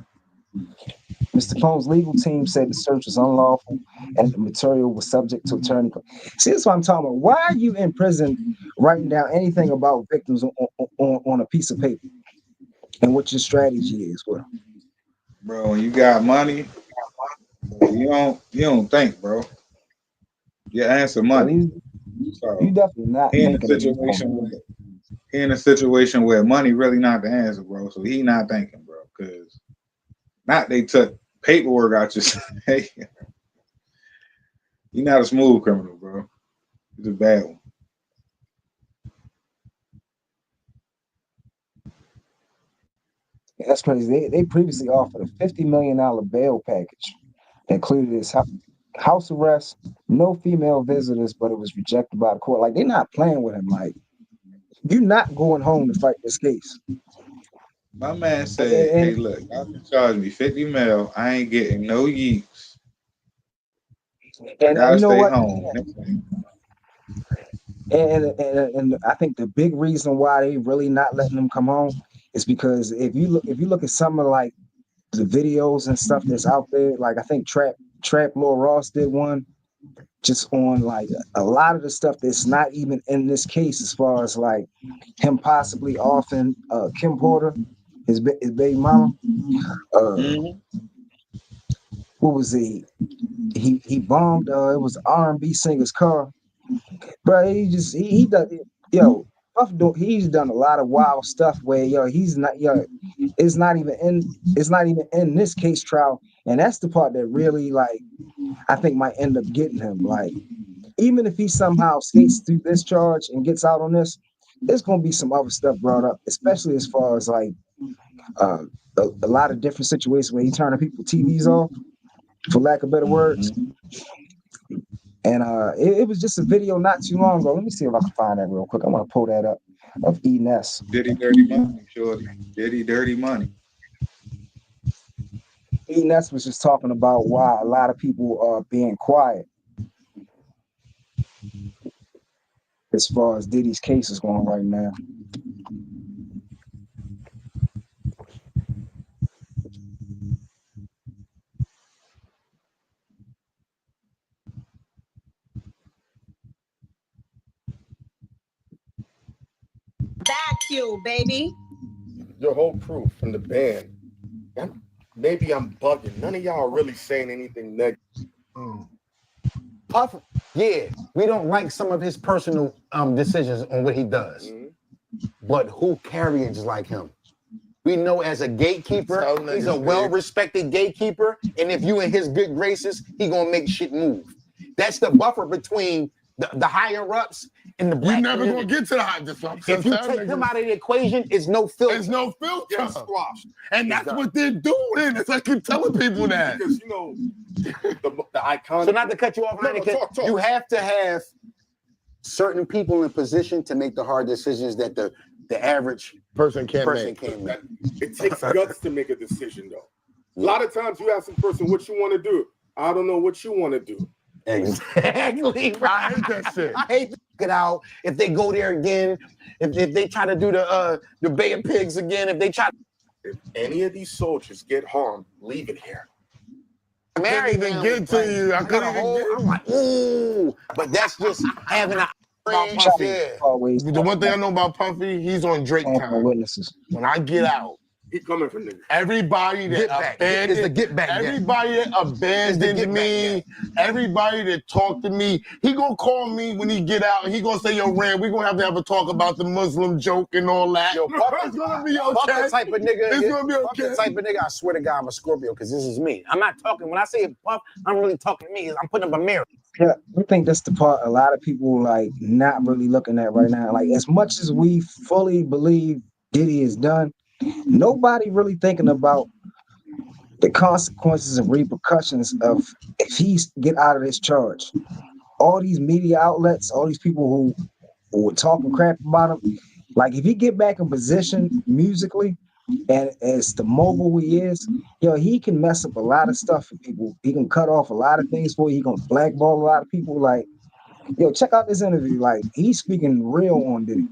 Mr. Combs' legal team said the search was unlawful and the material was subject to attorney. See, that's what I'm talking about. Why are you in prison writing down anything about victims on a piece of paper? and what your strategy is. Well, bro, when you got money, you don't think, bro. You answer so money. you So definitely not he in a thinking at this situation moment. where money really not the answer, bro. So he not thinking, bro, because not they took paperwork out your hey, he not a smooth criminal, bro. He's a bad one. That's crazy. They previously offered a $50 million bail package that included his house arrest, no female visitors, but it was rejected by the court. Like, they're not playing with him. Like, you're not going home to fight this case. My man said, hey, look, y'all can charge me 50 mil. I ain't getting no yeeks. I gotta you know stay what? home. And I think the big reason why they really not letting them come home is because if you look at some of like the videos and stuff that's out there, like I think Trap Lord Ross did one just on like a lot of the stuff that's not even in this case, as far as like him possibly offing Kim Porter, his baby mama. What was he bombed? It was R&B singer's car, bro. He does, yo. He's done a lot of wild stuff where he's not it's not even in this case trial, and that's the part that really like I think might end up getting him. Like, even if he somehow skates through this charge and gets out on this, there's gonna be some other stuff brought up, especially as far as like a lot of different situations where he turning people TVs off, for lack of better words. And it was just a video not too long ago. Let me see if I can find that real quick. I want to pull that up of Enes. Diddy dirty money, shorty. Diddy dirty money. Enes was just talking about why a lot of people are being quiet as far as Diddy's case is going right now. Vacuum, baby. Your whole crew from the band. Maybe I'm bugging. None of y'all are really saying anything negative. Puff, yeah, we don't like some of his personal decisions on what he does. But who carries like him? We know as a gatekeeper, he's a well-respected gatekeeper, and if you in his good graces, he gonna make shit move. That's the buffer between the higher-ups and the black community. We're never gonna get to the higher-ups. If you take him out of the equation, it's no filter. There's no filter. It's squashed. And that's what they're doing. It's like I keep telling people that. Because, you know, the icon. So not to cut you off, talk. You have to have certain people in position to make the hard decisions that the average person can't make. It takes guts to make a decision, though. A lot of times you ask a person what you want to do. I don't know what you want to do. Exactly. I hate that shit. I hate to get out if they go there again. If they try to do the Bay of Pigs again. If any of these soldiers get harmed, leave it here. I couldn't even get to you. I'm like, ooh, but that's just having a about Puffy. The one thing I know about Puffy, he's on Drake time. When I get out, he coming for niggas. Everybody that abandoned me, everybody that talked to me, he gonna call me when he get out, and he gonna say, "Yo, Rand, we gonna have a talk about the Muslim joke and all that." Yo, it's gonna be okay. Puff type of nigga. It's gonna be okay. Type of nigga. I swear to God, I'm a Scorpio because this is me. I'm not talking when I say Puff. I'm really talking to me. I'm putting up a mirror. Yeah, I think that's the part a lot of people like not really looking at right now. Like, as much as we fully believe Diddy is done, nobody really thinking about the consequences and repercussions of if he get out of this charge. All these media outlets, all these people who were talking crap about him, like if he get back in position musically and as the mogul he is, he can mess up a lot of stuff for people. He can cut off a lot of things for you. He gonna blackball a lot of people. Like, check out this interview. Like, he's speaking real on Diddy.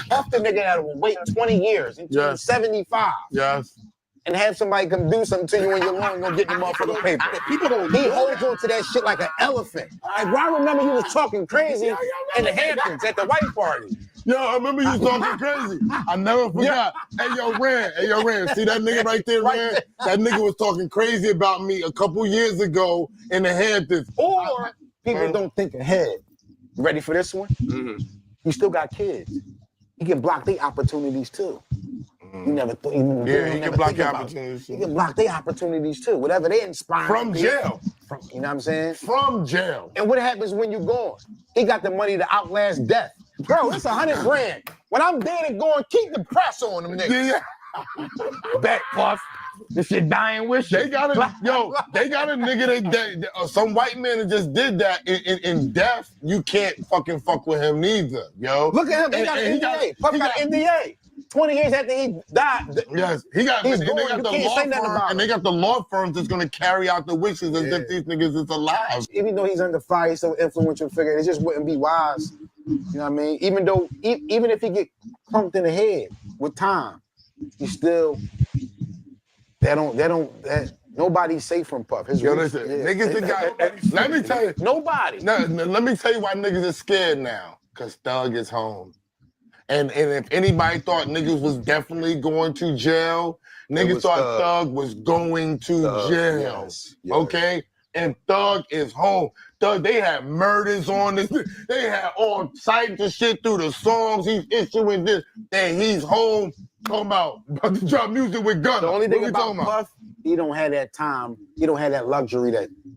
Puff the nigga that will wait 20 years until he's 75. Yes. And have somebody come do something to you when you're long gonna get the motherfucking paper. He holds on to that shit like an elephant. Like, I remember you was talking crazy in the Hamptons at the white party. Yo, I remember you talking crazy. I never forgot. Hey, yo, Ran. See that nigga right there, Ran? That nigga was talking crazy about me a couple years ago in the Hamptons. Or people don't think ahead. You ready for this one? Mm-hmm. You still got kids. You can block their opportunities too. You never thought. He can block your opportunities too. You can block their opportunities too. Whatever they inspire. From jail. You know what I'm saying? From jail. And what happens when you gone? He got the money to outlast death. Bro, it's $100 grand. When I'm dead and going, keep the press on them niggas. Yeah. Back, Puff. This shit dying wish. They got a nigga that some white man that just did that in death. You can't fucking fuck with him neither, yo. Look at him. He got an NDA. Puff got an NDA. 20 years after he died. Yes, he got. He's They going, got you the can't law say nothing firm, about and him. they got the law firms that's gonna carry out the wishes as if these niggas is alive. Even though he's under fire, he's so influential figure, it just wouldn't be wise. You know what I mean? Even if he get clunked in the head with time, he still nobody's safe from Puff. Yo, listen, niggas that got. Let me tell you, nobody. No, let me tell you why niggas are scared now. Cause Thug is home. And if anybody thought niggas was definitely going to jail, niggas thought Thug was going to jail. Yes. Okay? And Thug is home. Thug, they had murders on this. They had all types of shit through the songs. He's issuing this. And he's home talking about to drop music with Gunna. The only thing about Puff, he don't have that time. He don't have that luxury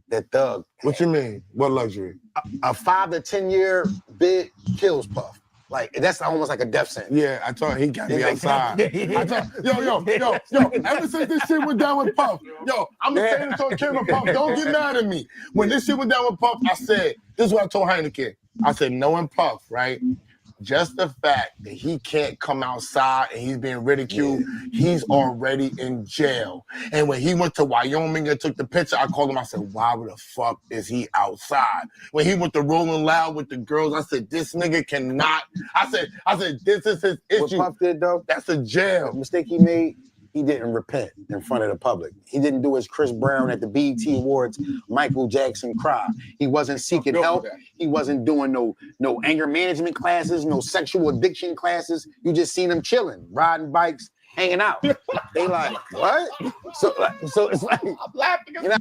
that Thug. What you mean? What luxury? A 5 to 10 year bid kills Puff. Like, that's almost like a death sentence. Yeah, I thought he got me outside. Yo, ever since this shit went down with Puff, I'm gonna say this on camera, Puff, don't get mad at me. When this shit went down with Puff, I said, this is what I told Heineken. I said, knowing Puff, right? Just the fact that he can't come outside and he's being ridiculed, he's already in jail. And when he went to Wyoming and took the picture, I called him, I said, why the fuck is he outside? When he went to Rolling Loud with the girls, I said, this nigga cannot. I said, this is his issue. What Puff did though? That's a jail. The mistake he made, he didn't repent in front of the public. He didn't do as Chris Brown at the BET Awards, Michael Jackson cry. He wasn't seeking help. He wasn't doing no anger management classes, no sexual addiction classes. You just seen him chilling, riding bikes, hanging out. They like, what? So it's like, I'm laughing. You know?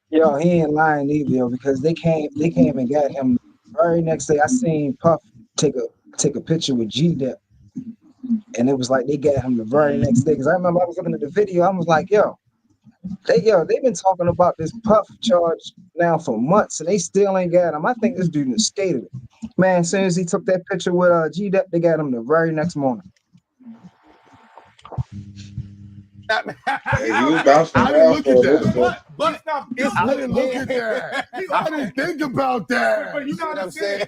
Yo, he ain't lying either, yo, because they came and got him the very next day. I seen Puff take a picture with G-Dep. And it was like they got him the very next day. Because I remember I was looking at the video. I was like, they've been talking about this Puff charge now for months, and they still ain't got him. I think this dude is skated it. Man, as soon as he took that picture with G-Dep, they got him the very next morning. Hey, he was bouncing I didn't look at that. But I didn't look at that. I didn't think about that. But you know what I'm saying?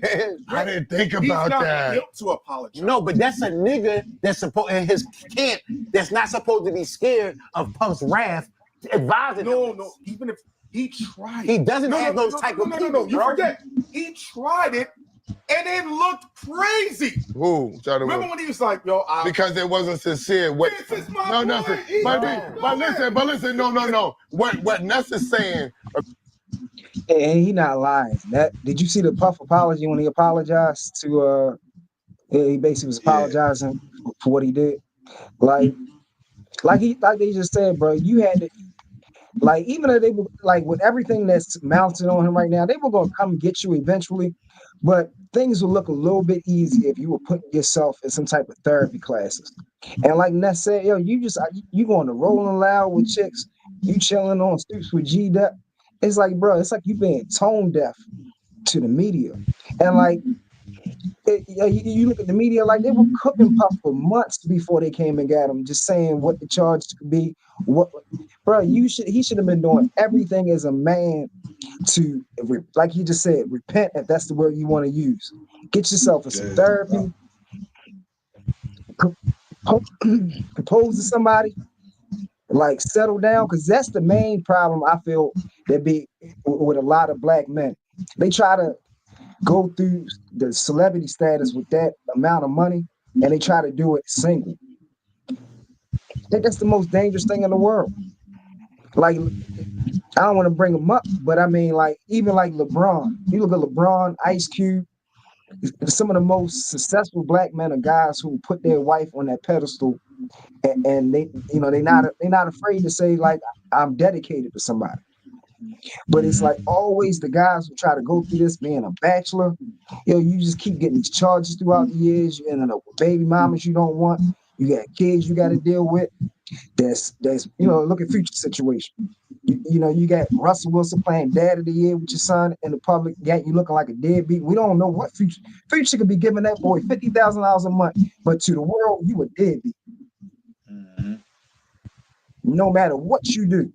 I didn't think about that. To apologize. No, but that's a nigga that's supposed in his camp that's not supposed to be scared of Puff's wrath, advising him. No. Even if he tried, he doesn't have those type of people. No. You forget. He tried it, and it looked crazy. Who? Remember when he was like, "Yo, because it wasn't sincere." What? This is my Nothing. boy. But listen. No. What Ness is saying. And he not lying. Did you see the Puff apology when he apologized to? He basically was apologizing for what he did. Like they just said, bro. You had to. Like, even though they were like with everything that's mounted on him right now, they were gonna come get you eventually. But things will look a little bit easier if you were putting yourself in some type of therapy classes. And like Ness said, you going to Rolling Loud with chicks, you chilling on stoops with G-Dep. It's like, bro, it's like you being tone deaf to the media. And like, you look at the media, like they were cooking Puff for months before they came and got him, just saying what the charge could be. Bro, he should have been doing everything as a man to, like you just said, repent, if that's the word you want to use. Get yourself in some therapy, propose to somebody, like settle down, because that's the main problem I feel that be with a lot of black men. They try to go through the celebrity status with that amount of money, and they try to do it single. I think that's the most dangerous thing in the world. Like, I don't want to bring him up, but I mean, like, even like LeBron. You look at LeBron, Ice Cube, some of the most successful black men are guys who put their wife on that pedestal, and they, you know, they're not afraid to say like, I'm dedicated to somebody. But it's like always the guys who try to go through this being a bachelor, you just keep getting these charges throughout the years. You end up with baby mamas you don't want. You got kids you got to deal with. That's look at Future situation. You got Russell Wilson playing Dad of the Year with your son in the public. Got you looking like a deadbeat. We don't know what Future could be giving that boy $50,000 a month, but to the world, you a deadbeat. Mm-hmm. No matter what you do.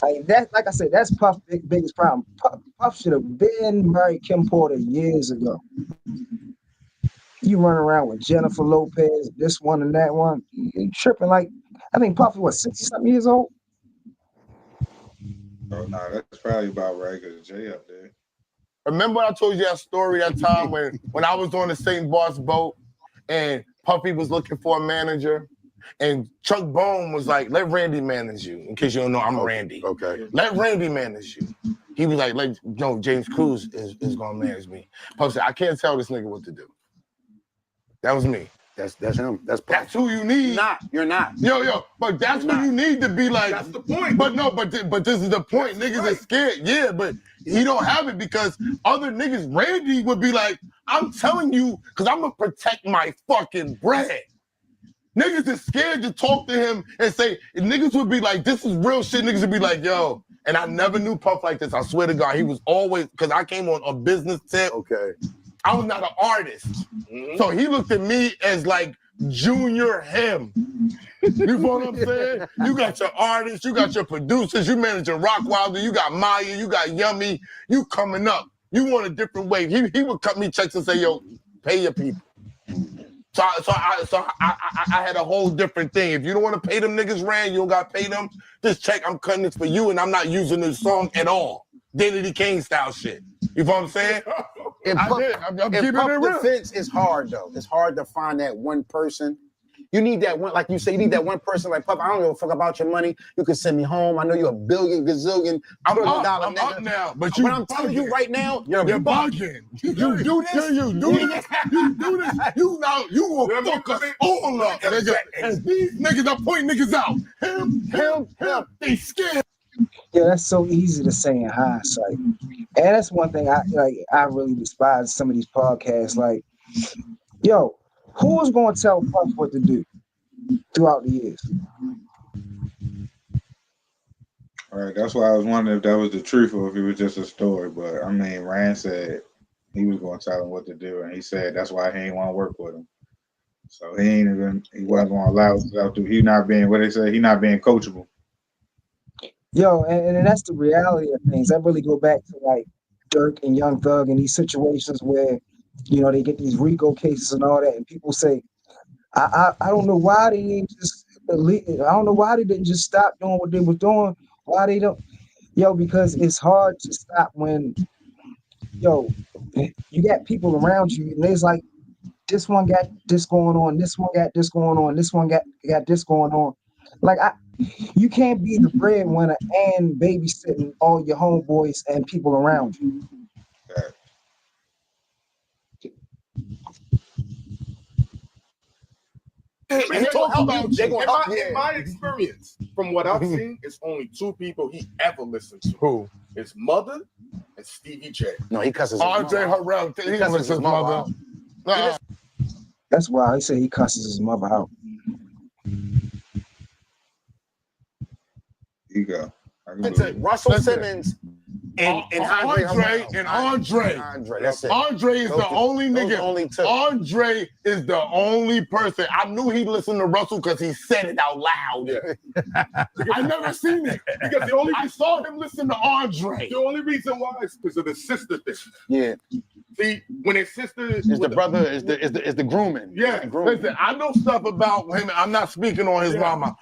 Like I said, that's Puff's biggest problem. Puff should have been married Kim Porter years ago. You run around with Jennifer Lopez, this one and that one. You tripping like, I think Puffy was 60-something years old. Oh no, that's probably about right because Jay up there. Remember I told you that story that time when I was on the St. Bart's boat and Puffy was looking for a manager and Chuck Bone was like, let Randy manage you. In case you don't know, I'm Randy. Okay. Let Randy manage you. He was like, no, James Cruz is gonna manage me. Puff said, I can't tell this nigga what to do. That was me. That's him. That's who you need. You're not. Yo, but that's who you need to be like. That's the point. But no, but this is the point. Niggas are scared. Yeah, but he don't have it because other niggas, Randy would be like, I'm telling you, because I'm gonna protect my fucking bread. Niggas is scared to talk to him and say, niggas would be like, this is real shit. Niggas would be like, yo, and I never knew Puff like this. I swear to God, he was always, because I came on a business tip. Okay. I was not an artist. Mm-hmm. So he looked at me as like junior him. You know what I'm saying? You got your artists, you got your producers, you managing Rockwilder, you got Maya, you got Yummy, you coming up. You want a different wave. He would cut me checks and say, yo, pay your people. So I had a whole different thing. If you don't want to pay them niggas rand, you don't got to pay them. This check, I'm cutting this for you, and I'm not using this song at all. Danny Kane style shit. You know what I'm saying? I'm keeping it real. Defense is hard though. It's hard to find that one person. You need that one, like you say, you need that one person like Puff. I don't give a fuck about your money. You can send me home. I know you're a billion, gazillion, I'm $1 up nigga. now, but I'm telling you right now, you're bugging. You do this. You do this. You gonna fuck us all up, nigga. And these niggas are pointing niggas out. Him. They scared. Yeah, that's so easy to say in hindsight. And that's one thing I really despise some of these podcasts. Like, yo, who is going to tell Puff what to do throughout the years? All right, that's why I was wondering if that was the truth or if it was just a story. But I mean, Rand said he was going to tell him what to do, and he said that's why he ain't want to work with him. So he wasn't going to allow himself to. He not being what they say. He not being coachable. Yo, and that's the reality of things. That really go back to like Dirk and Young Thug and these situations where, they get these RICO cases and all that, and people say, I don't know why they didn't just I don't know why they didn't just stop doing what they were doing. Why they don't? Yo, because it's hard to stop when, you got people around you, and there's like, this one got this going on, this one got this going on, this one got this going on. Like, you can't be the breadwinner and babysitting all your homeboys and people around you. In my experience, from what I've seen, it's only two people he ever listened to. Who? His mother and Stevie J. No, he cusses his Andre Harrell. He cusses his mother. That's why he said he cusses his mother out. You go. Russell Simmons and Andre. That's it. Andre is the only nigga. Andre is the only person. I knew he listened to Russell because he said it out loud. Yeah. I never seen it. Because I saw him listen to Andre. The only reason why is because of the sister thing. Yeah. See, when his sister is the brother, is the grooming. Yeah. Listen, I know stuff about him. I'm not speaking on his mama.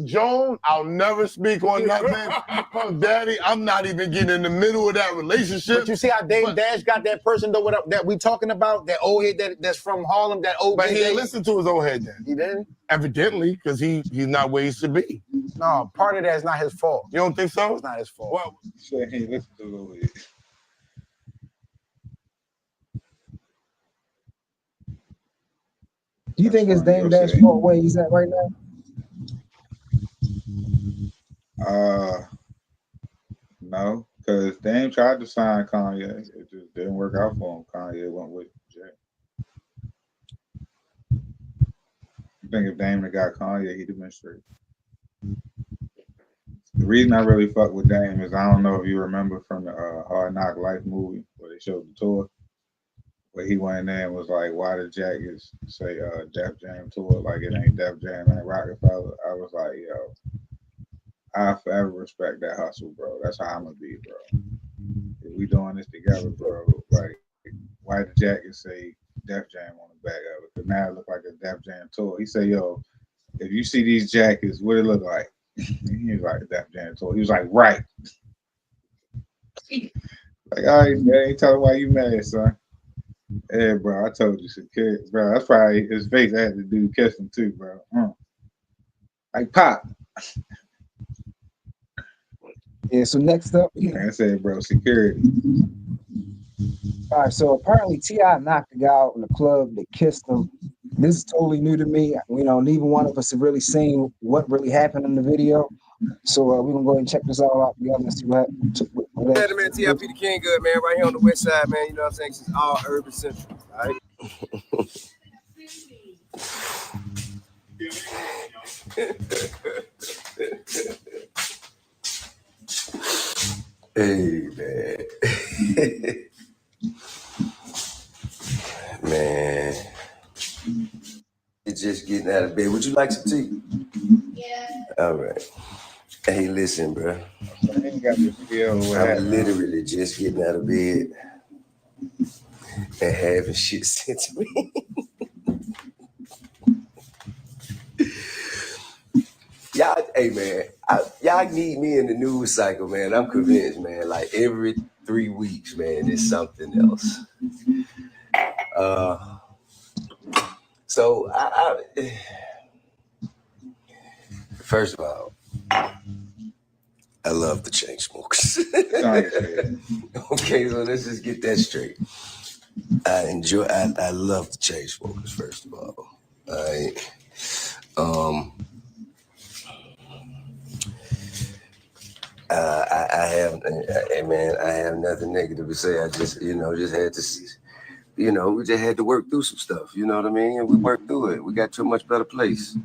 Joan, I'll never speak on nothing. Daddy, I'm not even getting in the middle of that relationship. But you see how Dame Dash got that person though that we talking about, that old head that's from Harlem, that old. But he didn't listen to his old head then. He didn't? Evidently, because he's not where he should be. No, part of that is not his fault. You don't think so? It's not his fault. Well, he listen to his old head. Do you think it's Dame Dash fault where he's at right now? No, because Dame tried to sign Kanye. It just didn't work out for him. Kanye went with Jay. I think if Dame had got Kanye, he'd have been straight. The reason I really fuck with Dame is I don't know if you remember from the Hard Knock Life movie where they showed the tour, where he went in there and was like, "Why did Jackets say Def Jam tour like it ain't Def Jam and Rockefeller?" I was like, "Yo, I forever respect that hustle, bro. That's how I'm gonna be, bro. If we doing this together, bro, like, why did Jackets say Def Jam on the back of it? Because now it look like a Def Jam tour." He said, "Yo, if you see these jackets, what it look like?" He was like, "Def Jam tour." He was like, "Right." Like, all right, man, ain't telling why you mad, son. Yeah, bro, I told you, security, bro. That's probably his face. I had to do kiss him too, bro. Like Pop. Yeah. So next up, I said, bro, security. All right. So apparently T.I. knocked the guy out in the club that kissed him. This is totally new to me. You know, neither one of us have really seen what really happened in the video. So we're gonna go ahead and check this all out together and see what Yeah, man, TIP the King good, man, right here on the west side, man. You know what I'm saying? It's all urban central. All right. Hey, man. Man. You're just getting out of bed. Would you like some tea? Yeah. All right. Hey, listen, bro. I'm literally just getting out of bed and having shit sent to me. Y'all, hey, man, y'all need me in the news cycle, man. I'm convinced, man. Like every 3 weeks, man, it's something else. So, first of all, I love the Chainsmokers. Okay, so let's just get that straight. I love the Chainsmokers, first of all. I have nothing negative to say. I just, just had to, we just had to work through some stuff, you know what I mean? And we worked through it. We got to a much better place,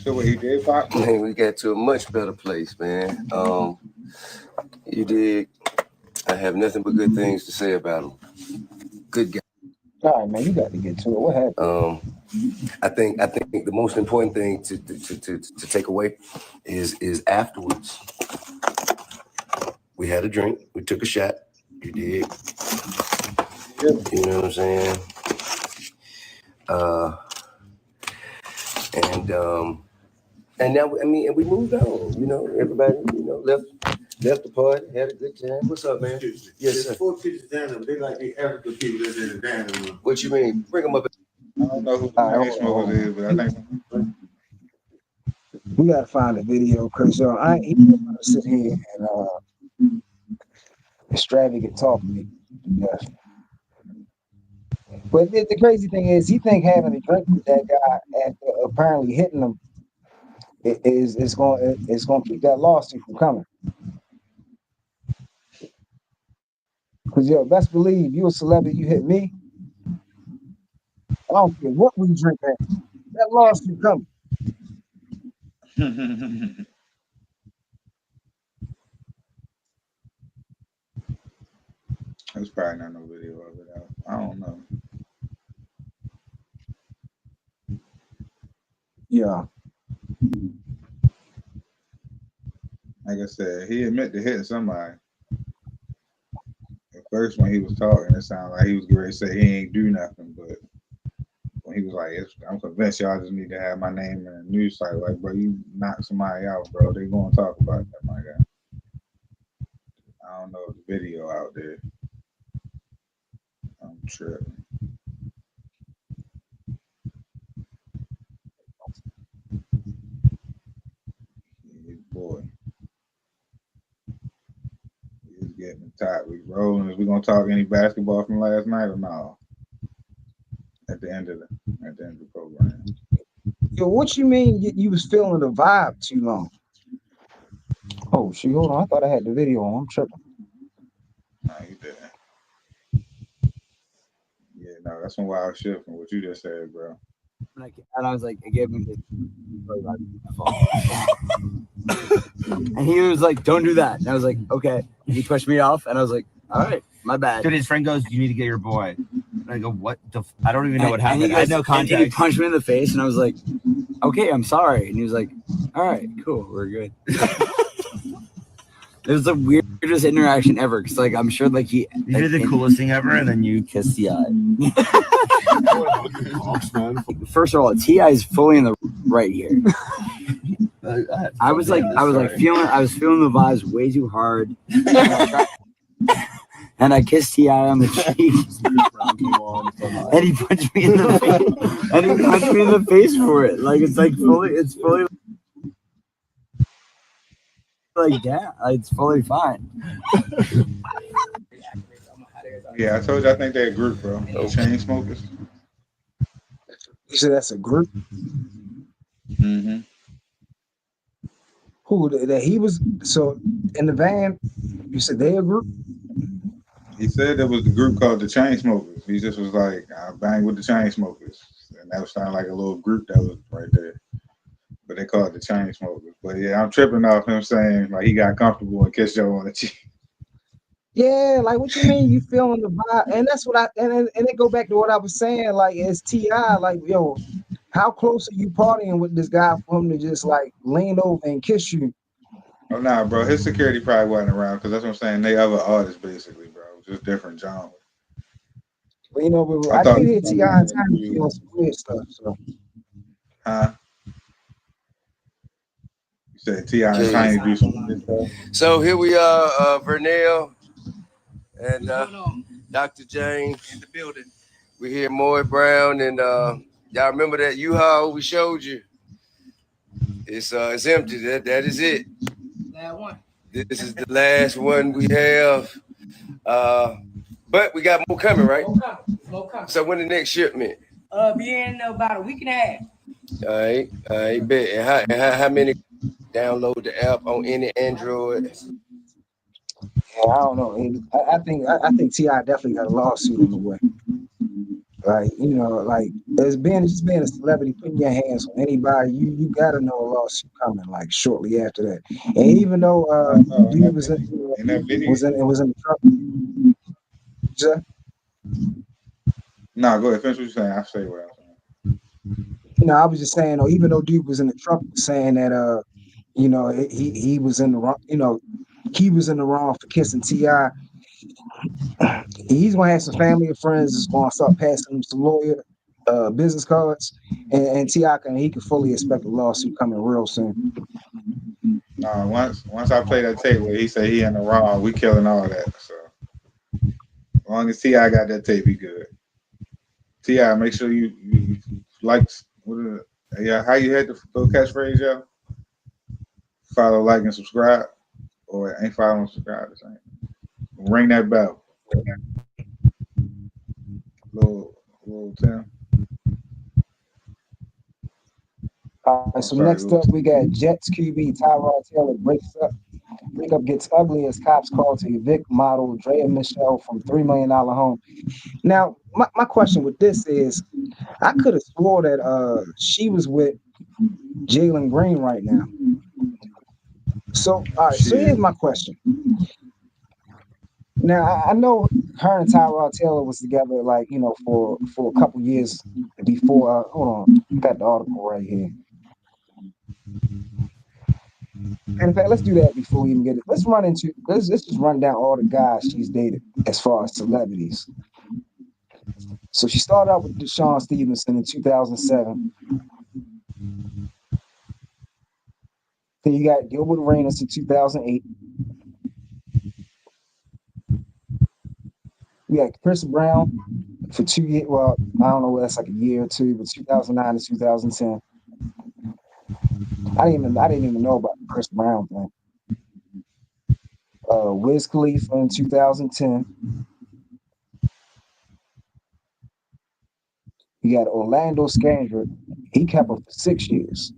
So what he did, Pop? Man, we got to a much better place, man. You dig? I have nothing but good things to say about him. Good guy. All right, man, you got to get to it. What happened? I think the most important thing to take away is afterwards. We had a drink. We took a shot. You did. You know what I'm saying? And now and we moved on. Everybody left the party, had a good time. What's up, man? Yes, sir. 4 pictures down there. They like the African people that's in the dining room. What you mean? Bring them up. I don't know who the Chainsmokers is, but I think we gotta find a video because I ain't even gonna sit here and extravagant talk to me. Yes. But the crazy thing is, he think having a drink with that guy after apparently hitting him is going to keep that lawsuit from coming. Because best believe you a celebrity, you hit me. I don't care what we drink at. That lawsuit coming. There's probably not no video of it out. I don't know. Yeah. Like I said, he admitted to hitting somebody. At first, when he was talking, it sounded like he was going to say he ain't do nothing. But when he was like, I'm convinced y'all just need to have my name in the news site. Like, bro, you knock somebody out, bro. They going to talk about that, my guy. I don't know if the video out there. I'm tripping. Yeah, boy. He was getting the top we rolling. Is we gonna talk any basketball from last night or no? At the end of the program. Yo, what you mean you was feeling the vibe too long? Oh, shoot, hold on. I thought I had the video on. I'm tripping. No, you didn't. Yeah, no, that's some wild shit from what you just said, bro. And I was like, I gave him his and he was like, don't do that. And I was like, okay. And he pushed me off, and I was like, all right, my bad. Dude, his friend goes, you need to get your boy. And I go, what the I don't even know what happened. Goes, I had no context. And he punched me in the face, and I was like, okay, I'm sorry. And he was like, all right, cool, we're good. It was the weirdest interaction ever, because like I'm sure like you did the coolest thing ever, and then you kissed T.I. First of all, T.I. is fully in the right here. I was feeling the vibes way too hard, and I kissed T.I. on the cheek, and he punched me in the face, and he punched me in the face for it. Like it's fully. Like, yeah, it's fully fine. Yeah, I told you I think they're a group, bro. Chain smokers. You said that's a group? Mm-hmm. Who that he was so in the van? You said they a group? He said there was the group called the Chain Smokers. He just was like, I bang with the Chain Smokers. And that was sounding like a little group that was right there. But they call it the Chain Smokers. But yeah, I'm tripping off him saying like he got comfortable and kissed Joe on the cheek. Yeah, like what you mean you feeling the vibe? And that's what and it go back to what I was saying. Like it's T.I. Like yo, how close are you partying with this guy for him to just like lean over and kiss you? Oh nah, bro. His security probably wasn't around because that's what I'm saying. They other artists basically, bro. Just different genres. But you know, I did hear T.I. and Tiny doing some weird stuff. So. Huh? You said T.I. and Tiny do some weird stuff. So here we are, Vernell and Dr. James in the building. We hear Moy Brown and y'all remember that U-Haul we showed you? It's empty. That is it. That one. This is the last one we have. But we got more coming, right? More coming. So when the next shipment? Be in about a week and a half. All right, bet. And how many download the app on any Android? Yeah, I don't know. I think T.I. definitely got a lawsuit on the way. Like, you know, like just being a celebrity, putting your hands on anybody, you gotta know a lawsuit coming like shortly after that. And even though dude was in the truck. Yeah. No, go ahead. Finish what you're saying. I'll say what I'm saying. No, I was just saying, even though dude was in the truck saying that you know, he was in the wrong, you know, he was in the wrong for kissing T.I. He's gonna have some family and friends that's gonna start passing him some lawyer business cards, and T.I. he can fully expect a lawsuit coming real soon. Once I play that tape where he said he in the wrong, we killing all that. So as long as T.I. got that tape, he good. T.I., make sure you like how you had the catchphrase, yo? Follow, like, and subscribe. Or ain't follow and subscribe the same. Ring that bell. Little Tim. So next up, we got Jets QB Tyrone Taylor breakup gets ugly as cops call to evict model Drea Michelle from $3 million home. Now, my question with this is, I could have swore that she was with Jalen Green right now. So, all right. So here's my question. Now, I know her and Tyrod Taylor was together, like, you know, for a couple years before. Hold on, I got the article right here. And in fact, let's do that before we even get it. Let's just run down all the guys she's dated as far as celebrities. So she started out with Deshaun Stevenson in 2007. Then you got Gilbert Arenas in 2008. We got Chris Brown for 2 years. Well, I don't know, that's like a year or two, but 2009 to 2010. I didn't even know about the Chris Brown thing. Wiz Khalifa in 2010. You got Orlando Scandrick. He kept her for 6 years.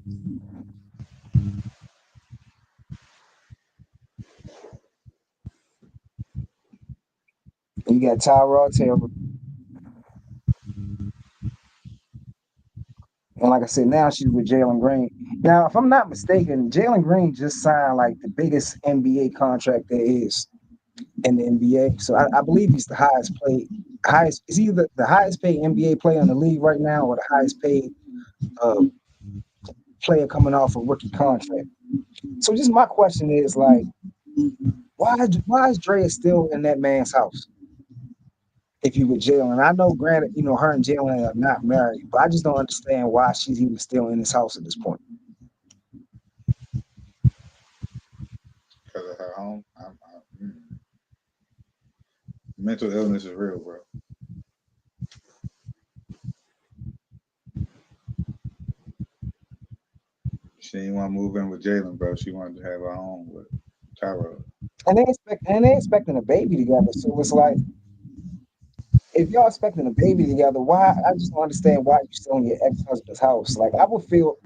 You got Tyrone Taylor. And like I said, now she's with Jalen Green. Now, if I'm not mistaken, Jalen Green just signed like the biggest NBA contract there is in the NBA. So I believe he's the is either the highest paid NBA player in the league right now or the highest paid player coming off a rookie contract. So just my question is like, why is Drea still in that man's house? If you with Jalen, I know, granted, her and Jalen are not married, but I just don't understand why she's even still in his house at this point. Because of her home. Mental illness is real, bro. She didn't want to move in with Jalen, bro. She wanted to have her own with Tyrone. And they expecting a baby together. So it's like, if y'all expecting a baby together, why? I just don't understand why you still in your ex-husband's house. Like I would feel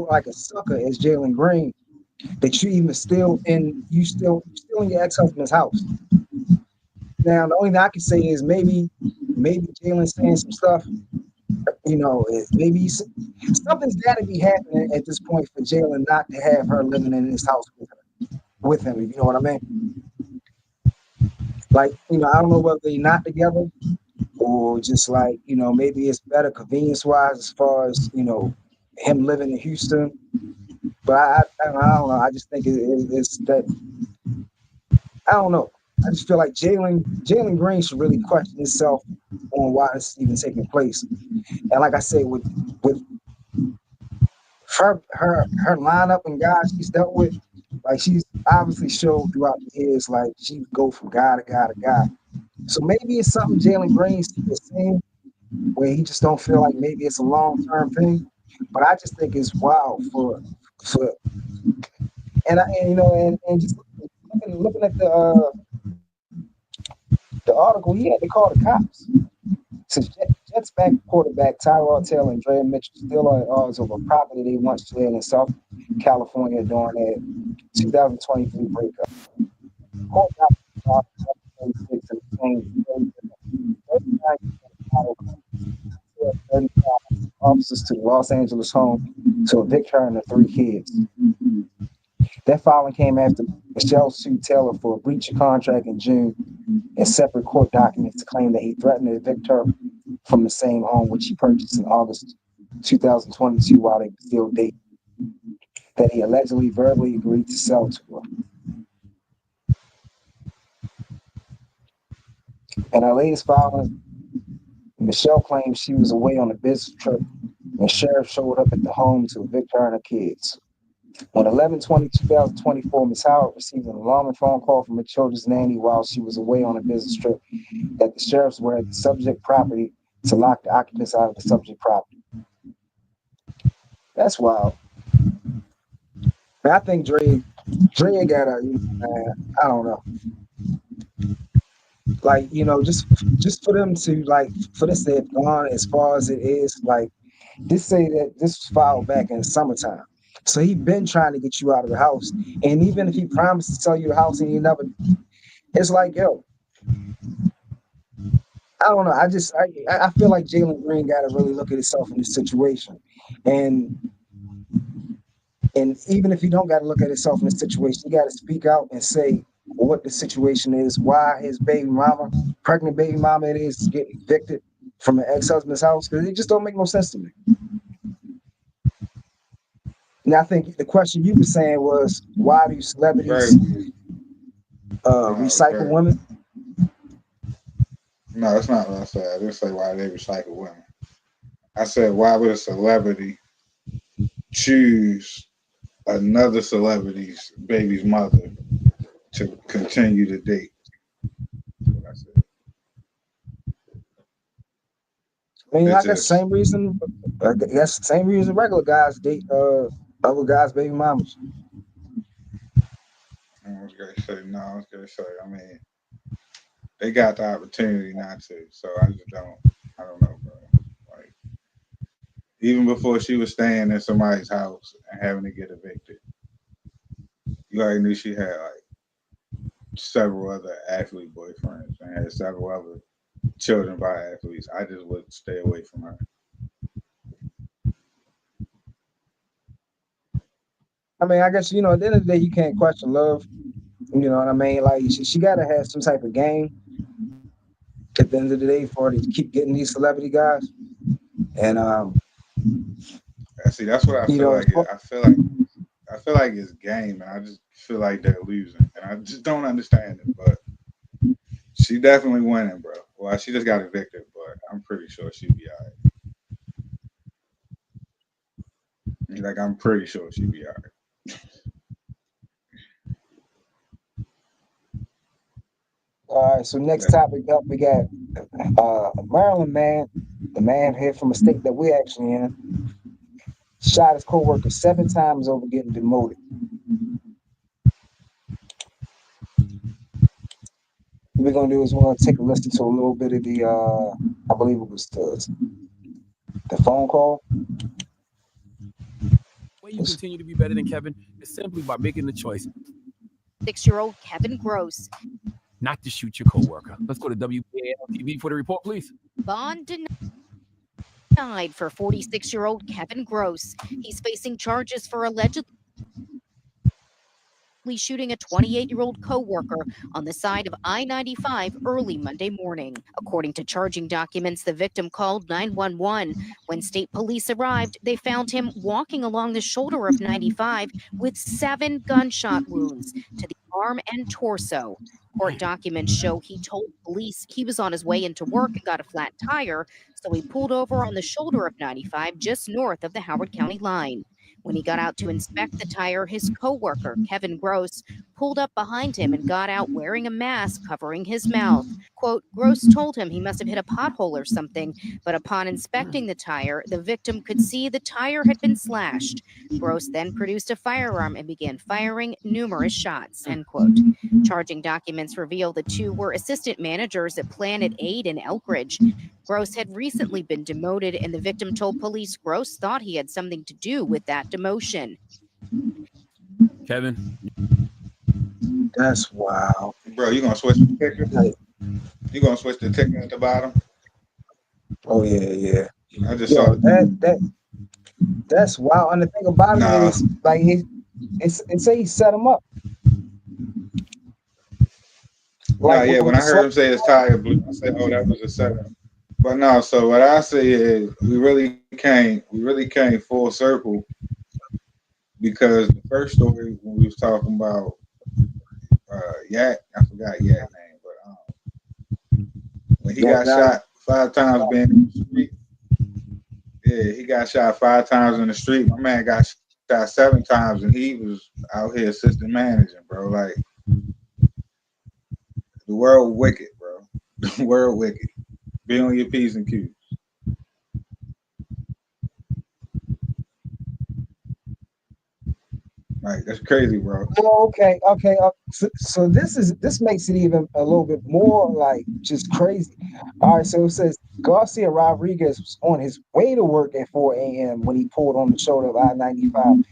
like a sucker as Jalen Green that you even still in your ex-husband's house. Now the only thing I can say is maybe Jalen's saying some stuff. Maybe something's got to be happening at this point for Jalen not to have her living in his house with him. You know what I mean? Like, I don't know whether they're not together or just like, maybe it's better convenience-wise as far as, him living in Houston. But I don't know. I just think it's that. I don't know. I just feel like Jalen Green should really question himself on why this is even taking place. And like I said, with her lineup and guys she's dealt with, like she's obviously showed throughout the years, like she would go from guy to guy to guy. So maybe it's something Jalen Green's saying where he just don't feel like maybe it's a long-term thing. But I just think it's wild for and just looking at the article, he had to call the cops. Since Jets back quarterback Tyrone Taylor and Dre Mitchell still are at odds over property they once shared in South California during their 2023 breakup. Court documents 36 and 35 officers to the Los Angeles home to evict her and her 3 kids. That filing came after Michelle sued Taylor for a breach of contract in June and separate court documents to claim that he threatened to evict her from the same home which he purchased in August 2022 while they were still dating, that he allegedly verbally agreed to sell to her. In her latest filing, Michelle claims she was away on a business trip and sheriff showed up at the home to evict her and her kids. On 11/20/2024, Ms. Howard received an alarming phone call from her children's nanny while she was away on a business trip that the sheriffs were at the subject property to lock the occupants out of the subject property. That's wild. I think Dre got a, I don't know. Like, just for them to, like, for this to have gone as far as it is, like, say that this was filed back in the summertime. So he been trying to get you out of the house. And even if he promised to sell you the house and you never, it's like, yo, I don't know. I feel like Jalen Green got to really look at himself in this situation. And even if he don't got to look at himself in this situation, he got to speak out and say what the situation is, why his pregnant baby mama it is getting evicted from an ex-husband's house, because it just don't make no sense to me. And I think the question you were saying was, why do celebrities recycle women? No, that's not what I said. I didn't say why they recycle women. I said, why would a celebrity choose another celebrity's baby's mother to continue to date? That's what I said. I mean, I guess same reason. I guess the same reason regular guys date other guys' baby mamas. Okay. say no. I was gonna say, I mean, they got the opportunity not to, so I just don't. I don't know, bro. Like, even before she was staying in somebody's house and having to get evicted, you already knew she had like several other athlete boyfriends and had several other children by athletes. I just would stay away from her. I mean, I guess, you know, at the end of the day, you can't question love. You know what I mean? Like, she got to have some type of game at the end of the day for her to keep getting these celebrity guys. And see, that's what I feel like. I feel like it's game, and I just feel like they're losing, and I just don't understand it. But she definitely winning, bro. Well, she just got evicted, but I'm pretty sure she'll be all right. Like, I'm pretty sure she'll be all right. all right, so next topic up, we got Maryland man, the man here from a state that we're actually in, shot his co-worker 7 times over getting demoted. What we're gonna do is we're gonna take a listen to a little bit of the I believe it was the phone call. Way you continue to be better than Kevin is simply by making the choice. 6-year-old Kevin Gross. Not to shoot your coworker. Let's go to WPAL TV for the report, please. Bond denied for 46-year-old Kevin Gross. He's facing charges for allegedly shooting a 28-year-old co-worker on the side of I-95 early Monday morning. According to charging documents, the victim called 911. When state police arrived, they found him walking along the shoulder of 95 with 7 gunshot wounds to the arm and torso. Court documents show he told police he was on his way into work and got a flat tire, so he pulled over on the shoulder of 95 just north of the Howard County line. When he got out to inspect the tire, his co-worker, Kevin Gross, pulled up behind him and got out wearing a mask covering his mouth. Quote, Gross told him he must have hit a pothole or something, but upon inspecting the tire, the victim could see the tire had been slashed. Gross then produced a firearm and began firing numerous shots, end quote. Charging documents reveal the two were assistant managers at Planet Aid in Elkridge. Gross had recently been demoted, and the victim told police Gross thought he had something to do with that demotion. Kevin. That's wild. Bro, you gonna switch the ticker? You gonna switch the ticker at the bottom? Oh yeah. I just saw that's wild. And the thing about it is, like, it say he set him up. Like, yeah, when I heard him say his tire blew, I said, "Oh, that was a setup." But no, so what I say is, we really came full circle, because the first story when we was talking about Yak, I forgot Yak's name, but when he got shot 5 times being in the street, yeah, he got shot 5 times in the street. My man got shot 7 times, and he was out here assistant managing, bro. Like, the world wicked, bro. The world wicked. Be on your P's and Q's. Like, that's crazy, bro. Oh, okay. So this makes it even a little bit more like just crazy. All right, so it says Garcia Rodriguez was on his way to work at 4 a.m. when he pulled on the shoulder of I-95.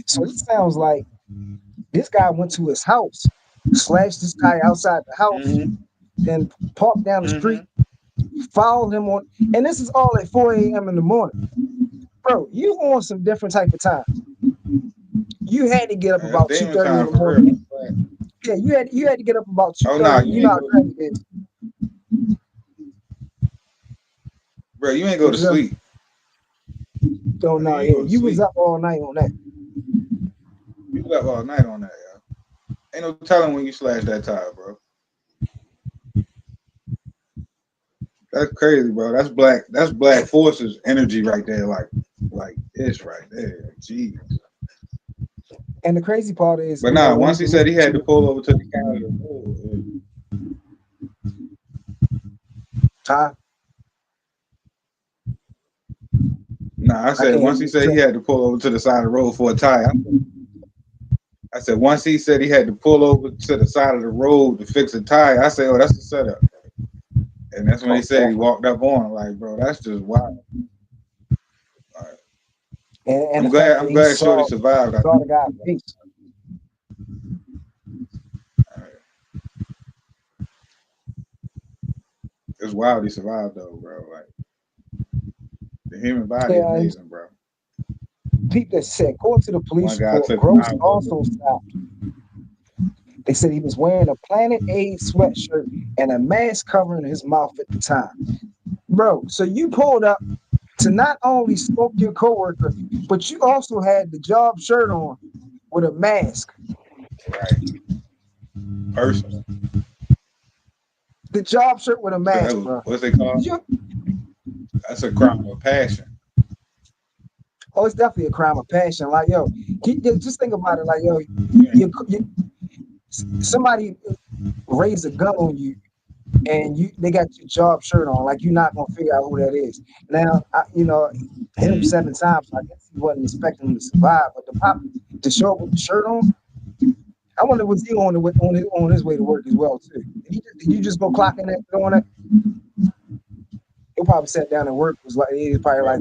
So it sounds like this guy went to his house, slashed this guy outside the house, then parked down the street, followed him on, and this is all at 4 a.m. in the morning. Bro, you on some different type of time. You had to get up about 2:30 in the morning. Yeah, you had to get up about 2:30. Oh, no, you know how crazy it is. Bro, you ain't go to sleep. Don't know. Yeah, you was up all night on that. You was up all night on that, yo. Ain't no telling when you slash that tire, bro. That's crazy, bro. That's Black Forces energy right there. Like it's right there. Jeez. And the crazy part is, but nah, once he said he had to pull over to the county. Nah, I said once he said he had to pull over to the side of the road for a tire. I I said once he said he had to pull over to the side of the road to fix a tire. I said, oh, that's the setup. And that's when he said he walked up on him. Like, bro, that's just wild. All right. And I'm glad Shorty survived. Saw the guy face. All right. It's wild he survived though, bro. Like the human body is amazing, bro. People that said, according to the police report, Gross also stopped. They said he was wearing a Planet A sweatshirt and a mask covering his mouth at the time. Bro, so you pulled up to not only smoke your coworker, but you also had the job shirt on with a mask. Right. Personal. The job shirt with a mask, bro. What's it called? That's a crime of passion. Oh, it's definitely a crime of passion. Like, yo, just think about it. Like, yo, somebody raised a gun on you, and they got your job shirt on. Like, you're not gonna figure out who that is. Now, hit him 7 times. So I guess he wasn't expecting him to survive. But to show up with the shirt on, I wonder was he on his way to work as well too? Did you just go clocking that on it? He probably sat down and worked. He was probably like,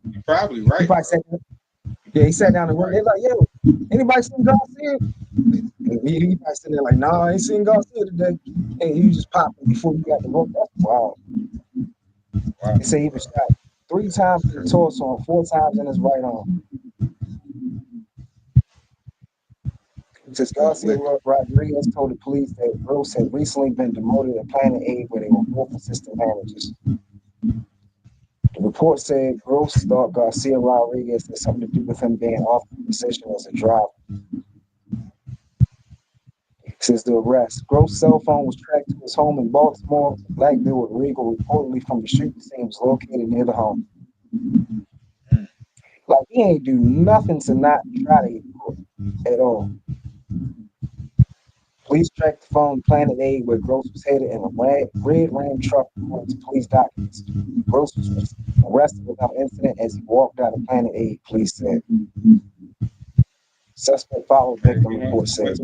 You're probably right. He probably sat down, he sat down and worked. They're like, yo, anybody seen Garcia? He probably sitting there like, nah, I ain't seen Garcia today. And he was just popping before he got to work. That's wild. They say he was shot 3 times in the torso and 4 times in his right arm. It says Garcia Rodriguez told the police that Gross had recently been demoted at Planet A where they were both assistant managers. The report said Gross thought Garcia Rodriguez had something to do with him being off the position as a driver. Since the arrest, Gross' cell phone was tracked to his home in Baltimore. A black dude with Regal reportedly from the shooting scene was located near the home. Like, he ain't do nothing to not try to get caught at all. Police tracked the phone Planet A where Gross was headed in a red Ram truck according to police documents. Gross was arrested without incident as he walked out of Planet A, police said. Suspect followed victim, report says.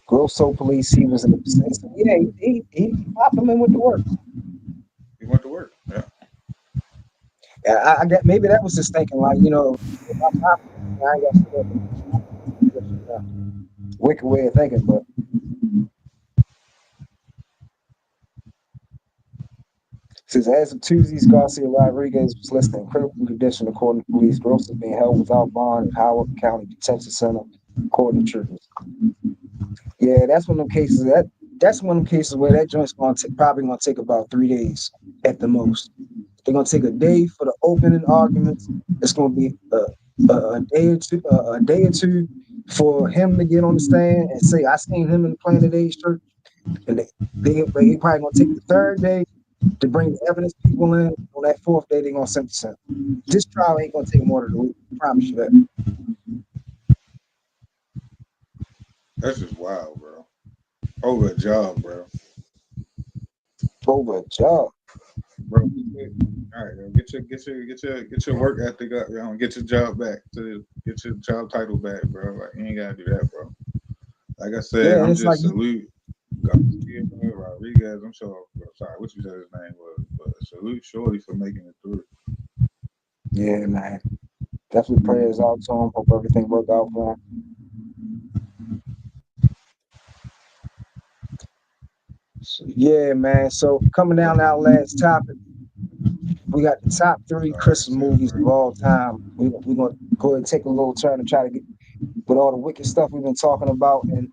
Gross told police he was in the vicinity. Yeah, he popped him in with the work. He went to work, yeah. I get maybe that was his thinking, like, if I pop him, I ain't got to sit up. Wicked way of thinking, but says as of Tuesday, Garcia Rodriguez was listed in critical condition according to police. Gross is being held without bond at Howard County Detention Center, according to troopers. Yeah, that's one of them cases. That's one of them cases where that joint's probably gonna take about 3 days at the most. They're gonna take a day for the opening arguments. It's gonna be a day or two for him to get on the stand and say, I seen him in the Planet A shirt. And they probably gonna take the 3rd day to bring the evidence people in. On that 4th day, they're gonna sentence him. This trial ain't gonna take more than a week. I promise you that. That's just wild, bro. Over a job, bro. Over a job, bro. All right, get your work ethic up, get your job back, get your job title back, bro. Like, you ain't gotta do that, bro. Like I said, I'm just like salute Garcia Rodriguez. I'm sorry, what you said his name was, but salute Shorty for making it through. Yeah, man. Definitely prayers out to him. Hope everything worked out for him. So, yeah, man. So coming down to our last topic, we got the top 3 Christmas movies of all time. We're gonna go ahead and take a little turn and try to get with all the wicked stuff we've been talking about, and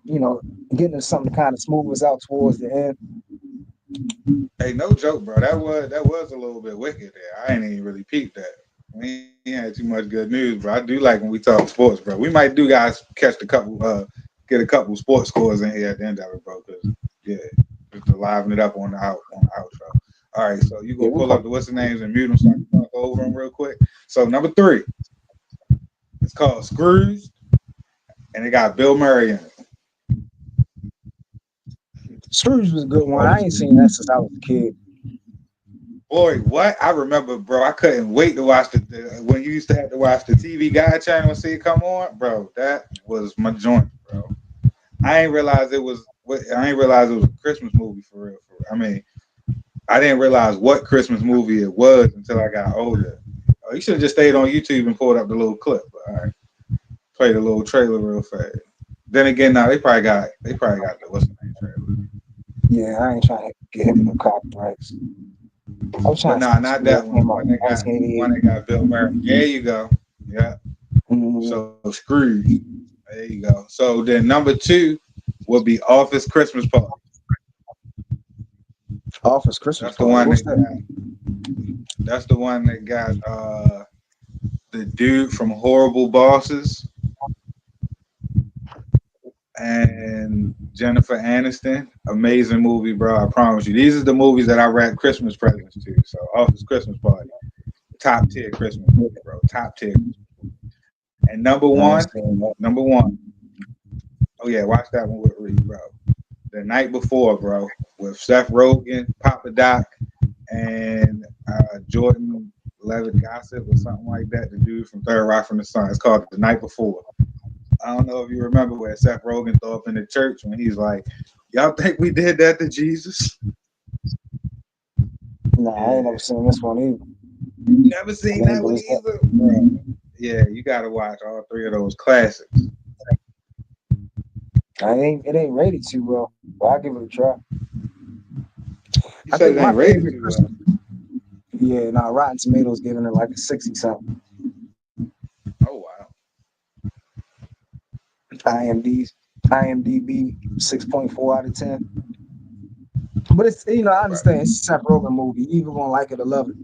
getting into something to kind of smooth us out towards the end. Hey, no joke, bro. That was a little bit wicked there. I ain't even really peeped that. We ain't had too much good news, bro. I do like when we talk sports, bro. We might do guys get a couple sports scores in here at the end of it, bro. Because just to liven it up on the outro. All right, so you go pull up the what's the names and mute them so I can talk over them real quick. So number 3, it's called Scrooge, and it got Bill Murray in it. Scrooge was a good one. I ain't seen that since I was a kid. Boy, what? I remember, bro. I couldn't wait to watch when you used to have to watch the TV Guide channel and see it come on, bro. That was my joint, bro. I ain't realize it was a Christmas movie for real. I mean, I didn't realize what Christmas movie it was until I got older. Oh, you should have just stayed on YouTube and pulled up the little clip. But all right, played a little trailer real fast. Then again, now they probably got the what's the name trailer. Yeah, I ain't trying to get hit with no copyrights. I'm trying but not that one. One that got Bill Murray. There you go. Yeah. Mm-hmm. So Scrooge. There you go. So then number 2 will be Office Christmas Party. Office Christmas Party. That's the one that got the dude from Horrible Bosses and Jennifer Aniston. Amazing movie, bro. I promise you. These are the movies that I wrap Christmas presents to. So Office Christmas Party. Top tier Christmas movie, bro. Top tier. And number one. Oh yeah, watch that one with Reed, bro. The Night Before, bro, with Seth Rogen, Papa Doc, and Jordan Levitt Gossip or something like that. The dude from Third Rock from the Sun. It's called The Night Before. I don't know if you remember where Seth Rogen threw up in the church when he's like, "Y'all think we did that to Jesus?" Nah, I ain't never seen this one either. You never seen that one either, bro? Yeah, you gotta watch all 3 of those classics. It ain't rated too well, but I'll give it a try. You said it ain't rated too well. Yeah, Rotten Tomatoes giving it like a 60-something. Oh wow. IMDb 6.4 out of 10. But it's I understand it's a Seth Rogen movie. You either gonna like it or love it.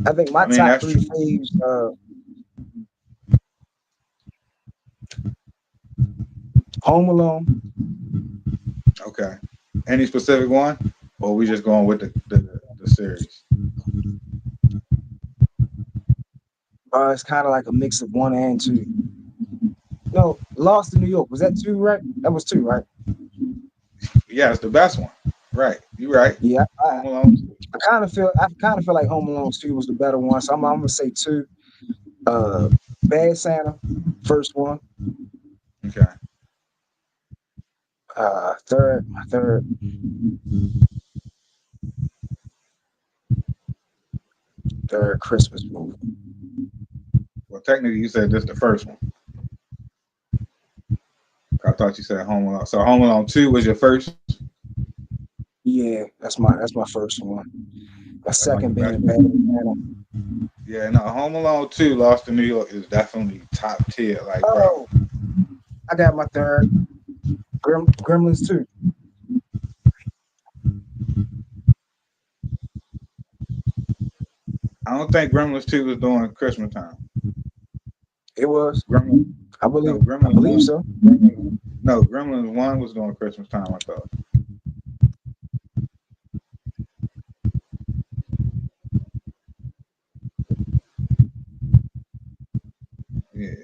I think my top 3 faves Home Alone. Okay. Any specific one? Or are we just going with the series? It's kind of like a mix of 1 and 2. No, Lost in New York. Was that 2, right? That was 2, right? Yeah, it's the best one. Right. You're right. Yeah. Home Alone. I kind of feel like Home Alone 2 was the better one. So I'm gonna say 2. Bad Santa, first one. Okay. Third Christmas movie. Well, technically, you said this is the first one. I thought you said Home Alone. So Home Alone 2 was your first? Yeah, that's my first one. My second being Bad Santa. Yeah, no, Home Alone 2, Lost in New York is definitely top tier. Like, bro. I got my third. Gremlins 2. I don't think Gremlins 2 was during Christmas time. It was. Gremlins. I believe so. Gremlins 1 was during Christmas time, I thought. Yeah.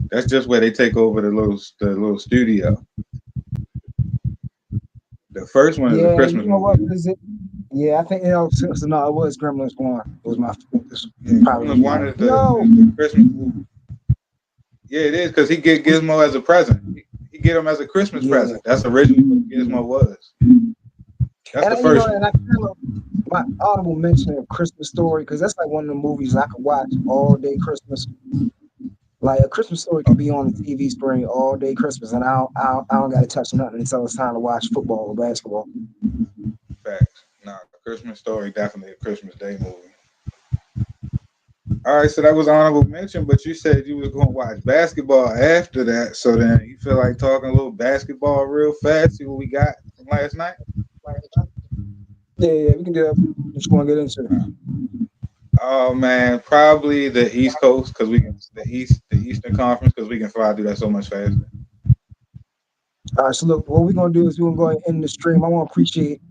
That's just where they take over the little studio. The first one is a Christmas movie. What is it? Yeah, I think it was Gremlins 1. It was my Gremlins 1 is the Christmas movie. Yeah, it is because he get Gizmo as a present. He get him as a Christmas present. That's originally what Gizmo was. That's the first one. And I feel my honorable mention of Christmas Story, because that's like one of the movies I could watch all day Christmas. Like A Christmas Story can be on the TV screen all day Christmas, and I don't got to touch nothing until it's time to watch football or basketball. Facts. Nah, Christmas Story definitely a Christmas Day movie. All right, so that was honorable mention, but you said you was going to watch basketball after that. So then you feel like talking a little basketball real fast? See what we got from last night? Yeah, we can do that. What you want to get into? Oh man, probably the East Coast because the Eastern Conference because we can fly through that so much faster. All right, so look, what we're gonna do is we're gonna go ahead and end the stream. I want to appreciate,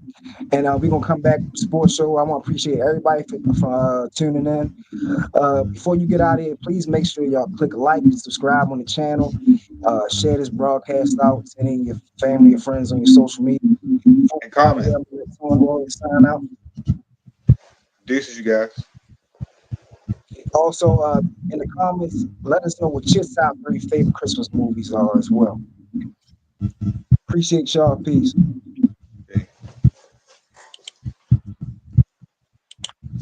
and we're gonna come back sports show. I want to appreciate everybody for tuning in. Before you get out of here, please make sure y'all click like and subscribe on the channel. Share this broadcast out to any of your family or friends on your social media. and comment. Yeah, I'm gonna let someone go and sign out. Deuces, you guys. Also, in the comments, let us know what your top 3 favorite Christmas movies are as well. Appreciate y'all. Peace.